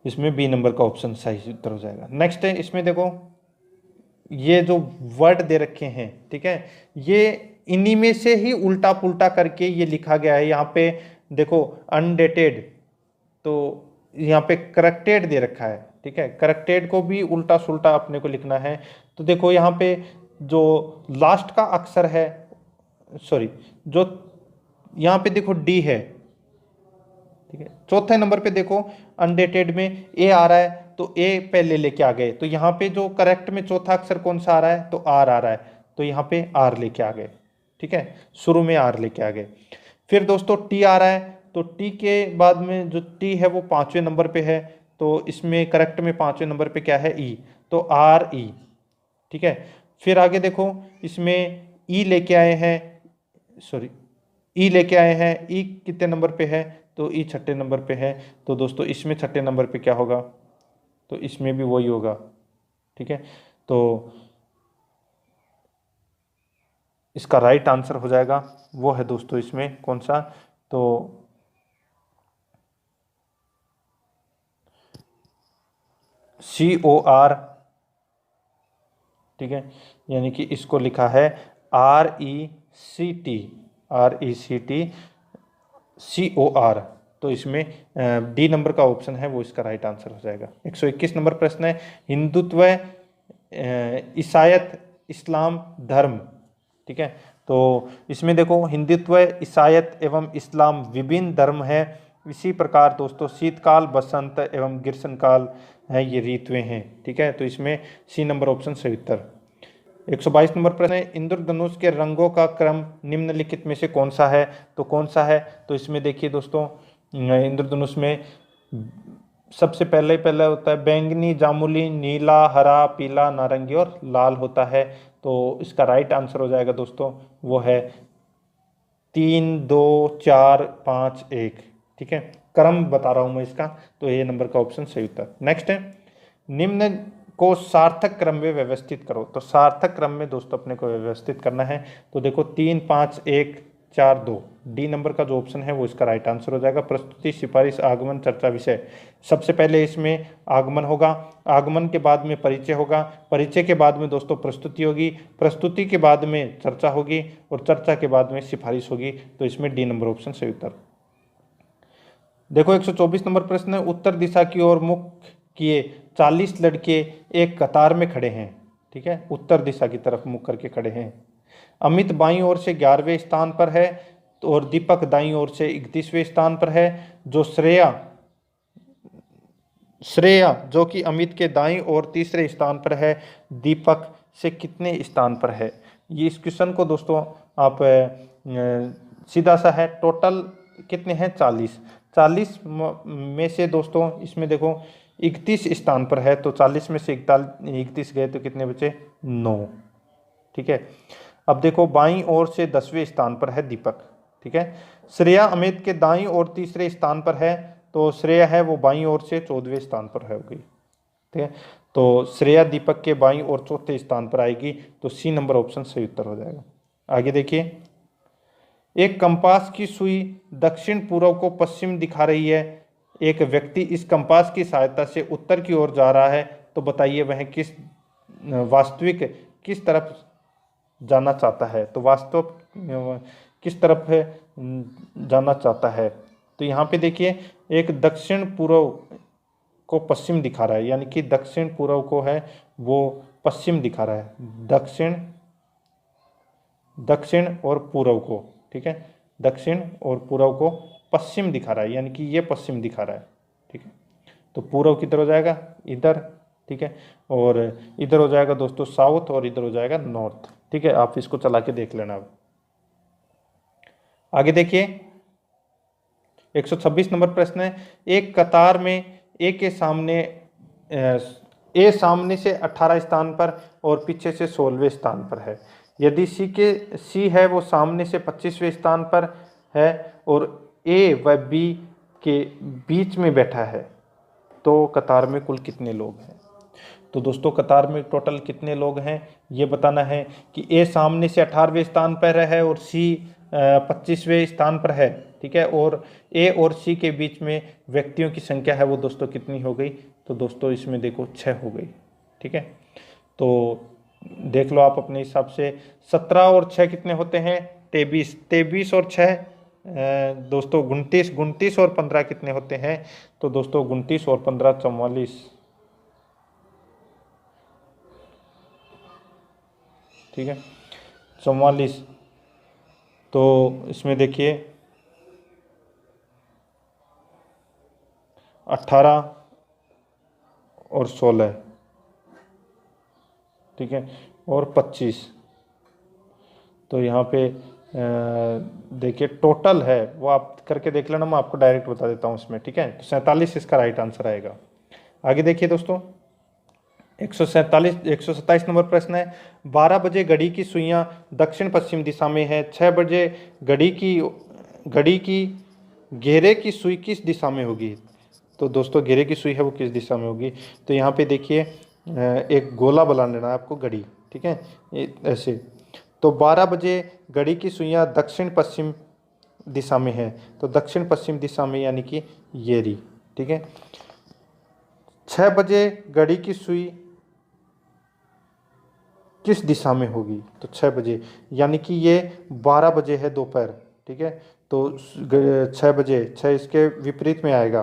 इसमें बी नंबर का ऑप्शन सही उत्तर हो जाएगा। नेक्स्ट है, इसमें देखो ये जो वर्ड दे रखे हैं, ठीक है, ये इन्हीं में से ही उल्टा पुल्टा करके ये लिखा गया है। यहाँ पे देखो अनडेटेड, तो यहाँ पे करेक्टेड दे रखा है, ठीक है। करेक्टेड को भी उल्टा सुल्टा अपने को लिखना है। तो देखो यहाँ पे जो लास्ट का अक्षर है, सॉरी, जो यहाँ पे देखो डी है, ठीक है। चौथे नंबर पे देखो अनडेटेड में ए आ रहा है, तो ए पहले लेके आ गए, तो यहाँ पे जो करेक्ट में चौथा अक्षर कौन सा आ रहा है, तो आर आ रहा है, तो यहाँ पे आर लेके आ गए, ठीक है, शुरू में आर लेके आ गए। फिर दोस्तों टी आ रहा है, तो टी के बाद में जो टी है वो 5वें नंबर पे है, तो इसमें करेक्ट में 5वें नंबर पे क्या है, ई, तो आर ई, ठीक है। फिर आगे देखो इसमें ई लेके आए हैं, सॉरी, ई लेके आए हैं, ई कितने नंबर पे है, तो ई 6ठे नंबर पे है, तो दोस्तों इसमें 6ठे नंबर पे क्या होगा, तो इसमें भी वही होगा, ठीक है। तो इसका राइट आंसर हो जाएगा, वो है दोस्तों इसमें कौन सा, तो COR, ठीक है, यानी कि इसको लिखा है RECT, RECT COR, तो इसमें डी नंबर का ऑप्शन है वो इसका राइट आंसर हो जाएगा। 121 नंबर प्रश्न है, हिंदुत्व, ईसाइत, इस्लाम, धर्म, ठीक है। तो इसमें देखो हिंदुत्व, ईसाइत एवं इस्लाम विभिन्न धर्म है। इसी प्रकार दोस्तों शीतकाल, बसंत एवं ग्रीष्मकाल है, ये ऋतुएं हैं, ठीक है। तो इसमें सी नंबर ऑप्शन सही उत्तर। 122 नंबर प्रश्न है, इंद्रधनुष के रंगों का क्रम निम्नलिखित में से कौन सा है, तो कौन सा है, तो इसमें देखिए दोस्तों इंद्रधनुष में सबसे पहले होता है बैंगनी, जामुनी, नीला, हरा, पीला, नारंगी और लाल होता है। तो इसका राइट आंसर हो जाएगा दोस्तों, वो है 3, 2, 4, 5, 1, ठीक है। क्रम बता रहा हूं मैं इसका, तो ए नंबर का ऑप्शन सही उत्तर। नेक्स्ट है, निम्न को सार्थक क्रम में व्यवस्थित करो, तो सार्थक क्रम में दोस्तों अपने को व्यवस्थित करना है। तो देखो 3, 5, 1, 4, 2, डी नंबर का जो ऑप्शन है वो इसका राइट आंसर हो जाएगा। प्रस्तुति, सिफारिश, आगमन, चर्चा, विषय। सबसे पहले इसमें आगमन होगा, आगमन के बाद में परिचय होगा, परिचय के बाद में दोस्तों प्रस्तुति होगी, प्रस्तुति के बाद में चर्चा होगी, और चर्चा के बाद में सिफारिश होगी। तो इसमें डी नंबर ऑप्शन सही उत्तर। देखो 124 नंबर प्रश्न है, उत्तर दिशा की ओर मुख किए 40 लड़के एक कतार में खड़े हैं, ठीक है, उत्तर दिशा की तरफ मुख करके खड़े हैं। अमित बाईं ओर से 11वें स्थान पर है, और दीपक दाईं ओर से 31वें स्थान पर है। जो श्रेया जो कि अमित के दाईं ओर तीसरे स्थान पर है, दीपक से कितने स्थान पर है। ये इस क्वेश्चन को दोस्तों आप सीधा सा है, टोटल कितने हैं, 40 में से दोस्तों इसमें देखो 31 स्थान पर है, तो 40 में से 31 गए तो कितने बचे, 9, ठीक है। अब देखो बाईं ओर से 10वें स्थान पर है दीपक, ठीक है। श्रेया अमित के दाईं ओर तीसरे स्थान पर है, तो श्रेया है वो बाईं ओर से 14वें स्थान पर है होगी, ठीक है। तो श्रेया दीपक के बाईं ओर चौथे स्थान पर आएगी, तो सी नंबर ऑप्शन सही उत्तर हो जाएगा। आगे देखिए, एक कंपास की सुई दक्षिण पूर्व को पश्चिम दिखा रही है, एक व्यक्ति इस कंपास की सहायता से उत्तर की ओर जा रहा है, तो बताइए वह वास्तविक किस तरफ जाना चाहता है। तो वास्तव किस तरफ है जाना चाहता है, तो यहाँ पे देखिए एक दक्षिण पूर्व को पश्चिम दिखा रहा है, यानी कि दक्षिण पूर्व को है वो पश्चिम दिखा रहा है, दक्षिण और पूर्व को, ठीक है, दक्षिण और पूर्व को पश्चिम दिखा रहा है, यानी कि ये पश्चिम दिखा रहा है, ठीक है। तो पूर्व किधर हो जाएगा, इधर, ठीक है, और इधर हो जाएगा दोस्तों साउथ, और इधर हो जाएगा नॉर्थ, ठीक है। आप इसको चला के देख लेना। आगे देखिए 126 नंबर प्रश्न है, एक कतार में ए सामने से 18 स्थान पर और पीछे से 16वें स्थान पर है। यदि सी है वो सामने से 25वें स्थान पर है और ए व बी के बीच में बैठा है, तो कतार में कुल कितने लोग हैं। तो दोस्तों कतार में टोटल कितने लोग हैं ये बताना है कि ए सामने से 18वें स्थान पर है और सी 25वें स्थान पर है, ठीक है, और ए और सी के बीच में व्यक्तियों की संख्या है वो दोस्तों कितनी हो गई। तो दोस्तों इसमें देखो 6 हो गई, ठीक है। तो देख लो आप अपने हिसाब से 17 और 6 कितने होते हैं 23, 23 और 6 दोस्तों 29, 29 और 15 कितने होते हैं। तो दोस्तों 29 और 15 44, ठीक है 44। तो इसमें देखिए 18 और 16, ठीक है, और 25। तो यहाँ पे देखिए टोटल है वो आप करके देख लेना, मैं आपको डायरेक्ट बता देता हूँ इसमें, ठीक है। तो 47 इसका राइट आंसर आएगा। आगे देखिए दोस्तों 127 नंबर प्रश्न है, 12 बजे घड़ी की सुइयां दक्षिण पश्चिम दिशा में है, 6 बजे घड़ी की घेरे की सुई किस दिशा में होगी। तो दोस्तों घेरे की सुई है वो किस दिशा में होगी। तो यहाँ पे देखिए एक गोला बना लेना है आपको घड़ी, ठीक है, ऐसे। तो 12 बजे घड़ी की सुइयां दक्षिण पश्चिम दिशा में है, तो दक्षिण पश्चिम दिशा में यानी कि ये रही, ठीक है। 6 बजे घड़ी की सुई किस दिशा में होगी, तो 6 बजे यानी कि ये 12 बजे है दोपहर, ठीक है। तो 6 बजे 6 इसके विपरीत में आएगा,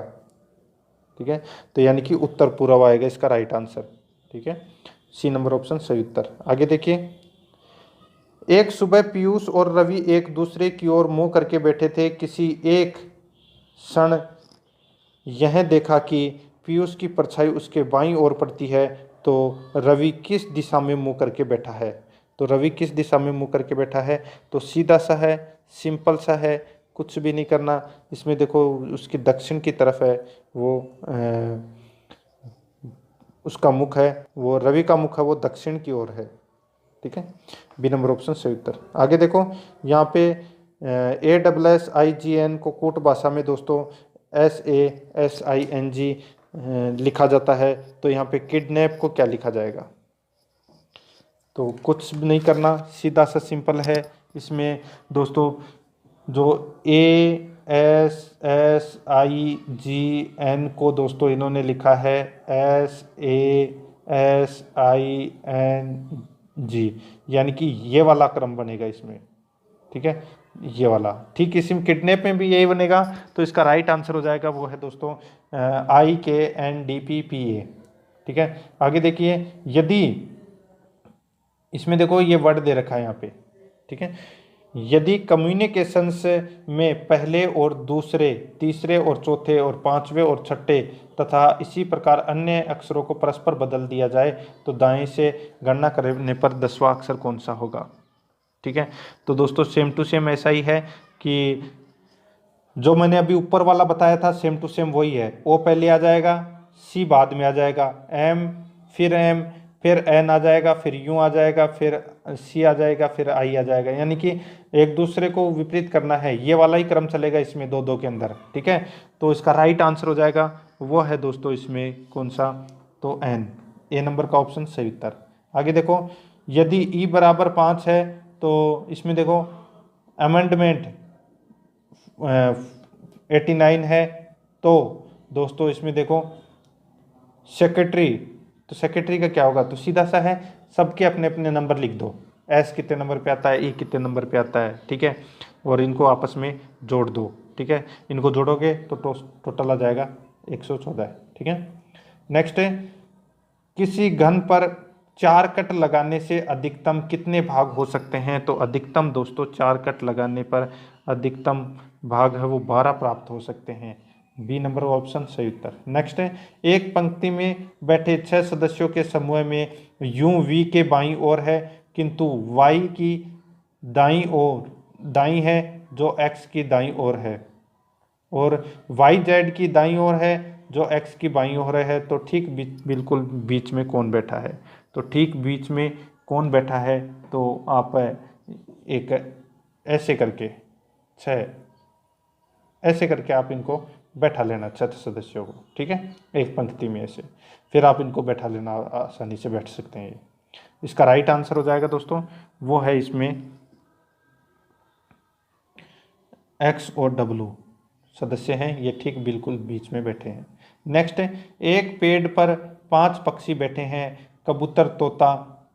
ठीक है। तो यानी कि उत्तर पूर्व आएगा इसका राइट आंसर, ठीक है। सी नंबर ऑप्शन सही उत्तर। आगे देखिए, एक सुबह पीयूष और रवि एक दूसरे की ओर मुंह करके बैठे थे, किसी एक क्षण यह देखा कि पीयूष की परछाई उसके बाईं ओर पड़ती है, तो रवि किस दिशा में मुंह करके बैठा है। तो रवि किस दिशा में मुंह करके बैठा है, तो सीधा सा है, सिंपल सा है, कुछ भी नहीं करना। इसमें देखो उसकी दक्षिण की तरफ है वो उसका मुख है, वो रवि का मुख है वो दक्षिण की ओर है, ठीक है। बी नंबर ऑप्शन सही उत्तर। आगे देखो यहाँ पे ASSIGN को कूट भाषा में दोस्तों SASING लिखा जाता है। तो यहाँ पे किडनैप को क्या लिखा जाएगा। तो कुछ भी नहीं करना, सीधा सा सिंपल है। इसमें दोस्तों जो ASSIGN को दोस्तों इन्होंने लिखा है SASING, यानी कि ये वाला क्रम बनेगा इसमें, ठीक है, ये वाला। ठीक इसी किडनैप में भी यही बनेगा। तो इसका राइट आंसर हो जाएगा वो है दोस्तों IKNDPPA, ठीक है। आगे देखिए, यदि इसमें देखो ये वर्ड दे रखा है यहाँ पे, ठीक है, यदि कम्युनिकेशंस में पहले और दूसरे, तीसरे और चौथे और पांचवें और छठे तथा इसी प्रकार अन्य अक्षरों को परस्पर बदल दिया जाए तो दाएं से गणना करने पर 10वां अक्षर कौन सा होगा, ठीक है। तो दोस्तों सेम टू सेम ऐसा ही है कि जो मैंने अभी ऊपर वाला बताया था सेम टू सेम वही है। ओ पहले आ जाएगा, सी बाद में आ जाएगा, एम फिर एन आ जाएगा, फिर यू आ जाएगा, फिर सी आ जाएगा, फिर आई आ जाएगा, यानी कि एक दूसरे को विपरीत करना है। ये वाला ही क्रम चलेगा इसमें दो दो के अंदर, ठीक है। तो इसका राइट आंसर हो जाएगा वो है दोस्तों इसमें कौन सा, तो एन, ए नंबर का ऑप्शन सही उत्तर। आगे देखो, यदि ई बराबर 5 है तो इसमें देखो अमेंडमेंट 89 है। तो दोस्तों इसमें देखो सेक्रेटरी, तो सेक्रेटरी का क्या होगा, तो सीधा सा है, सबके अपने अपने नंबर लिख दो, एस कितने नंबर पे आता है, ई कितने नंबर पे आता है, ठीक है, और इनको आपस में जोड़ दो, ठीक है। इनको जोड़ोगे तो टोटल आ जाएगा 114, ठीक है। नेक्स्ट है, किसी घन पर 4 कट लगाने से अधिकतम कितने भाग हो सकते हैं। तो अधिकतम दोस्तों 4 कट लगाने पर अधिकतम भाग है वो 12 प्राप्त हो सकते हैं। बी नंबर ऑप्शन सही उत्तर। नेक्स्ट है, एक पंक्ति में बैठे 6 सदस्यों के समूह में यूं वी के बाईं ओर है किंतु वाई की दाईं है, जो x की दाईं ओर है, और YZ की दाईं ओर है जो x की बाईं ओर है, तो ठीक बिल्कुल बीच में कौन बैठा है? तो ठीक बीच में कौन बैठा है? तो आप एक ऐसे करके ऐसे करके आप इनको बैठा लेना, 6 सदस्यों को, ठीक है, एक पंक्ति में ऐसे, फिर आप इनको बैठा लेना, आसानी से बैठ सकते हैं। इसका राइट आंसर हो जाएगा दोस्तों, वो है इसमें एक्स और डब्लू सदस्य हैं, ये ठीक बिल्कुल बीच में बैठे हैं। नेक्स्ट है, एक पेड़ पर 5 पक्षी बैठे हैं, कबूतर तोता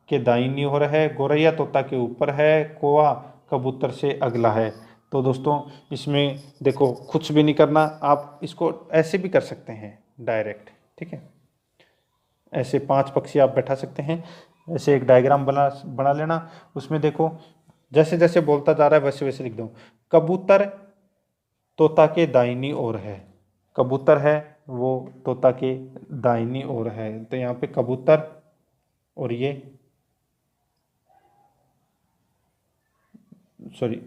के दाहिनी ओर है, गोरैया तोता के ऊपर है, कौवा कबूतर से अगला है। तो दोस्तों इसमें देखो कुछ भी नहीं करना, आप इसको ऐसे भी कर सकते हैं डायरेक्ट, ठीक है, ऐसे 5 पक्षी आप बैठा सकते हैं। ऐसे एक डायग्राम बना लेना, उसमें देखो जैसे जैसे बोलता जा रहा है वैसे वैसे लिख दो। कबूतर तोता के दाहिनी ओर है, कबूतर है वो तोता के दाहिनी ओर है, तो यहाँ पे कबूतर और ये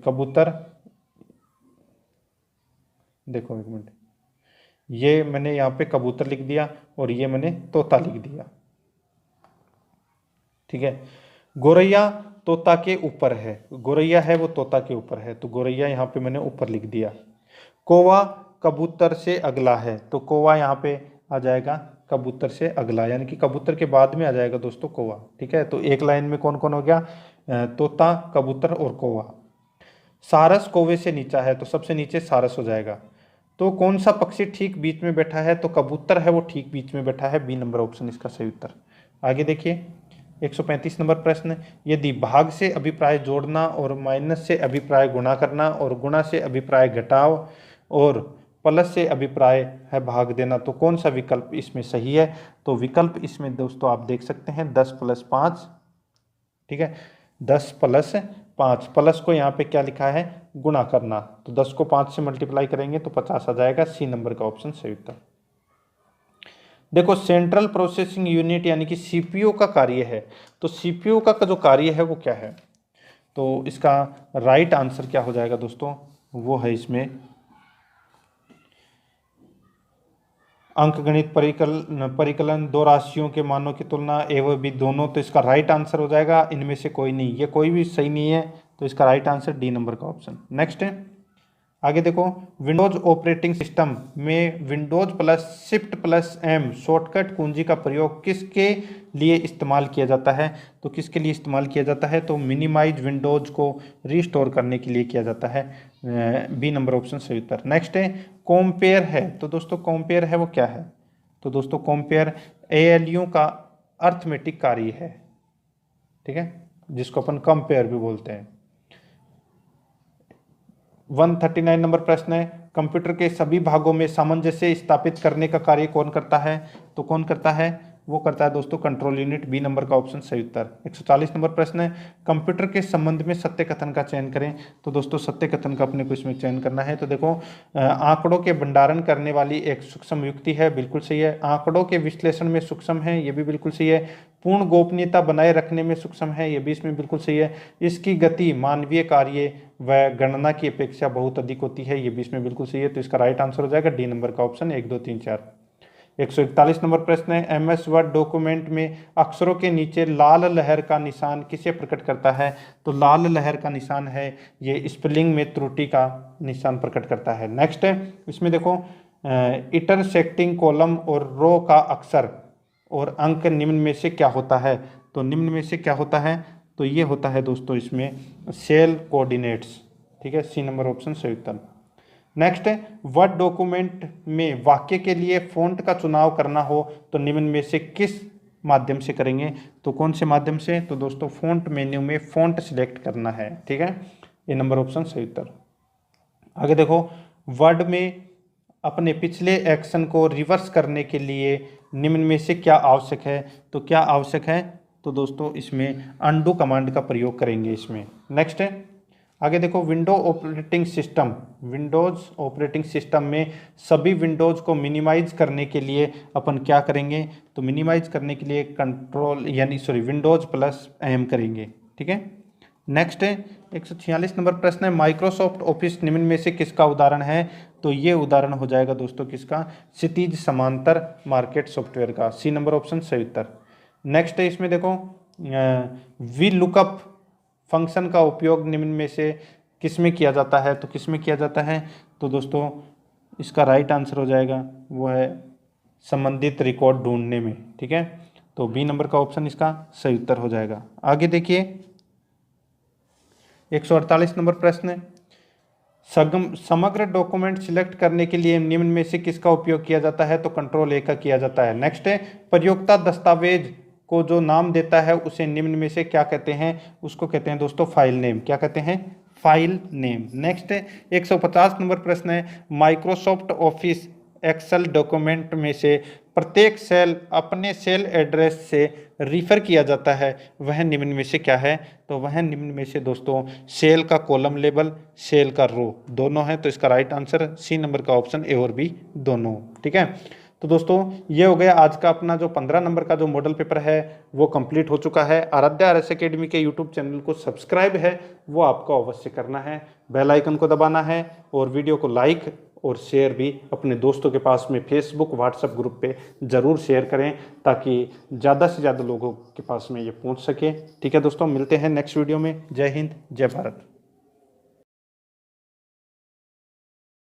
कबूतर, देखो एक मिनट, ये मैंने यहाँ पे कबूतर लिख दिया और ये मैंने तोता लिख दिया, ठीक है। गोरैया तोता के ऊपर है, गोरैया है वो तोता के ऊपर है, तो गोरैया यहाँ पे मैंने ऊपर लिख दिया। कौवा कबूतर से अगला है, तो कौवा यहाँ पे आ जाएगा कबूतर से अगला, यानी कि कबूतर के बाद में आ जाएगा दोस्तों कौवा, ठीक है। तो एक लाइन में कौन कौन हो गया? तोता, कबूतर और कौवा। सारस कौवे से नीचा है, तो सबसे नीचे सारस हो जाएगा। तो कौन सा पक्षी ठीक बीच में बैठा है? तो कबूतर है वो ठीक बीच में बैठा है, बी नंबर ऑप्शन इसका सही उत्तर। आगे देखिए 135 नंबर प्रश्न, यदि भाग से अभिप्राय जोड़ना और माइनस से अभिप्राय गुणा करना और गुणा से अभिप्राय घटाव और प्लस से अभिप्राय है भाग देना, तो कौन सा विकल्प इसमें सही है? तो विकल्प इसमें दोस्तों आप देख सकते हैं 10 + 5, ठीक है, 10 + 5, प्लस को यहाँ पे क्या लिखा है? गुणा करना, तो 10 को 5 से मल्टीप्लाई करेंगे तो 50 आ जाएगा, सी नंबर का ऑप्शन सही उत्तर। देखो सेंट्रल प्रोसेसिंग यूनिट यानी कि सीपीयू का कार्य है, तो सीपीयू का जो कार्य है वो क्या है? तो इसका राइट आंसर क्या हो जाएगा दोस्तों? वो है इसमें अंकगणित परिकलन, दो राशियों के मानों की तुलना एवं भी दोनों, तो इसका राइट आंसर हो जाएगा इनमें से कोई नहीं, ये कोई भी सही नहीं है, तो इसका राइट आंसर डी नंबर का ऑप्शन। नेक्स्ट है, आगे देखो, विंडोज ऑपरेटिंग सिस्टम में विंडोज + शिफ्ट + M शॉर्टकट कुंजी का प्रयोग किसके लिए इस्तेमाल किया जाता है? तो किसके लिए इस्तेमाल किया जाता है? तो मिनिमाइज विंडोज को रिस्टोर करने के लिए किया जाता है, बी नंबर ऑप्शन सही उत्तर। नेक्स्ट है, कंपेयर है, तो दोस्तों कंपेयर है वो क्या है? तो दोस्तों कंपेयर ALU का अर्थमेटिक कार्य है, ठीक है, जिसको अपन कंपेयर भी बोलते हैं। 139 नंबर प्रश्न है, कंप्यूटर के सभी भागों में सामंजस्य स्थापित करने का कार्य कौन करता है? तो कौन करता है? वो करता है दोस्तों कंट्रोल यूनिट, बी नंबर का ऑप्शन सही उत्तर। 140 नंबर प्रश्न है, कंप्यूटर के संबंध में सत्य कथन का चयन करें, तो दोस्तों सत्य कथन का अपने को इसमें चयन करना है। तो देखो आंकड़ों के भंडारण करने वाली एक सूक्ष्म युक्ति है, बिल्कुल सही है। आंकड़ों के विश्लेषण में सूक्ष्म है, ये भी बिल्कुल सही है। पूर्ण गोपनीयता बनाए रखने में सूक्ष्म है, ये भी इसमें बिल्कुल सही है। इसकी गति मानवीय कार्य व गणना की अपेक्षा बहुत अधिक होती है, ये भी इसमें बिल्कुल सही है, तो इसका राइट आंसर हो जाएगा डी नंबर का ऑप्शन 1 2 3 4। 141 नंबर प्रश्न है, MS वर्ड डॉक्यूमेंट में अक्षरों के नीचे लाल लहर का निशान किसे प्रकट करता है? तो लाल लहर का निशान है ये स्पेलिंग में त्रुटि का निशान प्रकट करता है। नेक्स्ट है, इसमें देखो इंटरसेक्टिंग कॉलम और रो का अक्षर और अंक निम्न में से क्या होता है? तो निम्न में से क्या होता है? तो ये होता है दोस्तों इसमें सेल कोऑर्डिनेट्स, ठीक है, सी नंबर ऑप्शन सही उत्तर। नेक्स्ट है, वर्ड डॉक्यूमेंट में वाक्य के लिए फ़ॉन्ट का चुनाव करना हो तो निम्न में से किस माध्यम से करेंगे? तो कौन से माध्यम से? तो दोस्तों फ़ॉन्ट मेन्यू में फ़ॉन्ट सिलेक्ट करना है, ठीक है, ये नंबर ऑप्शन सही उत्तर। आगे देखो, वर्ड में अपने पिछले एक्शन को रिवर्स करने के लिए निम्न में से क्या आवश्यक है? तो क्या आवश्यक है? तो दोस्तों इसमें अनडू कमांड का प्रयोग करेंगे इसमें। नेक्स्ट है, आगे देखो, विंडोज ऑपरेटिंग सिस्टम में सभी विंडोज को मिनिमाइज करने के लिए अपन क्या करेंगे? तो मिनिमाइज करने के लिए विंडोज + M करेंगे, ठीक है। नेक्स्ट है 146 नंबर प्रश्न है, माइक्रोसॉफ्ट ऑफिस निम्न में से किसका उदाहरण है? तो ये उदाहरण हो जाएगा दोस्तों किसका? क्षितिज समांतर मार्केट सॉफ्टवेयर का। सी नंबर ऑप्शन सही उत्तर। नेक्स्ट है इसमें देखो, वी लुकअप फंक्शन का उपयोग निम्न में से किस में किया जाता है? तो किस में किया जाता है? तो दोस्तों इसका राइट आंसर हो जाएगा वो है संबंधित रिकॉर्ड ढूंढने में। ठीक है, तो बी नंबर का ऑप्शन इसका सही उत्तर हो जाएगा। आगे देखिए 148 नंबर प्रश्न, समग्र डॉक्यूमेंट सिलेक्ट करने के लिए निम्न में से किसका उपयोग किया जाता है? तो कंट्रोल ए का किया जाता है। नेक्स्ट है, प्रयोक्ता दस्तावेज को जो नाम देता है उसे निम्न में से क्या कहते हैं? उसको कहते हैं दोस्तों फाइल नेम। क्या कहते हैं? File name. नेक्स्ट है 150 नंबर प्रश्न है, माइक्रोसॉफ्ट ऑफिस एक्सेल डॉक्यूमेंट में से प्रत्येक सेल अपने सेल एड्रेस से रिफर किया जाता है, वह निम्न में से क्या है? तो वह निम्न में से दोस्तों सेल का कॉलम लेबल, सेल का रो दोनों है। तो इसका राइट आंसर सी नंबर का ऑप्शन ए और बी दोनों। ठीक है, तो दोस्तों ये हो गया आज का अपना जो 15 नंबर का जो मॉडल पेपर है वो कंप्लीट हो चुका है। आराध्या आरएस एकेडमी के यूट्यूब चैनल को सब्सक्राइब है वो आपको अवश्य करना है, बेल आइकन को दबाना है और वीडियो को लाइक और शेयर भी अपने दोस्तों के पास में फेसबुक व्हाट्सएप ग्रुप पे ज़रूर शेयर करें ताकि ज़्यादा से ज़्यादा लोगों के पास में ये पहुंच सके। ठीक है दोस्तों, मिलते हैं नेक्स्ट वीडियो में। जय हिंद, जय भारत।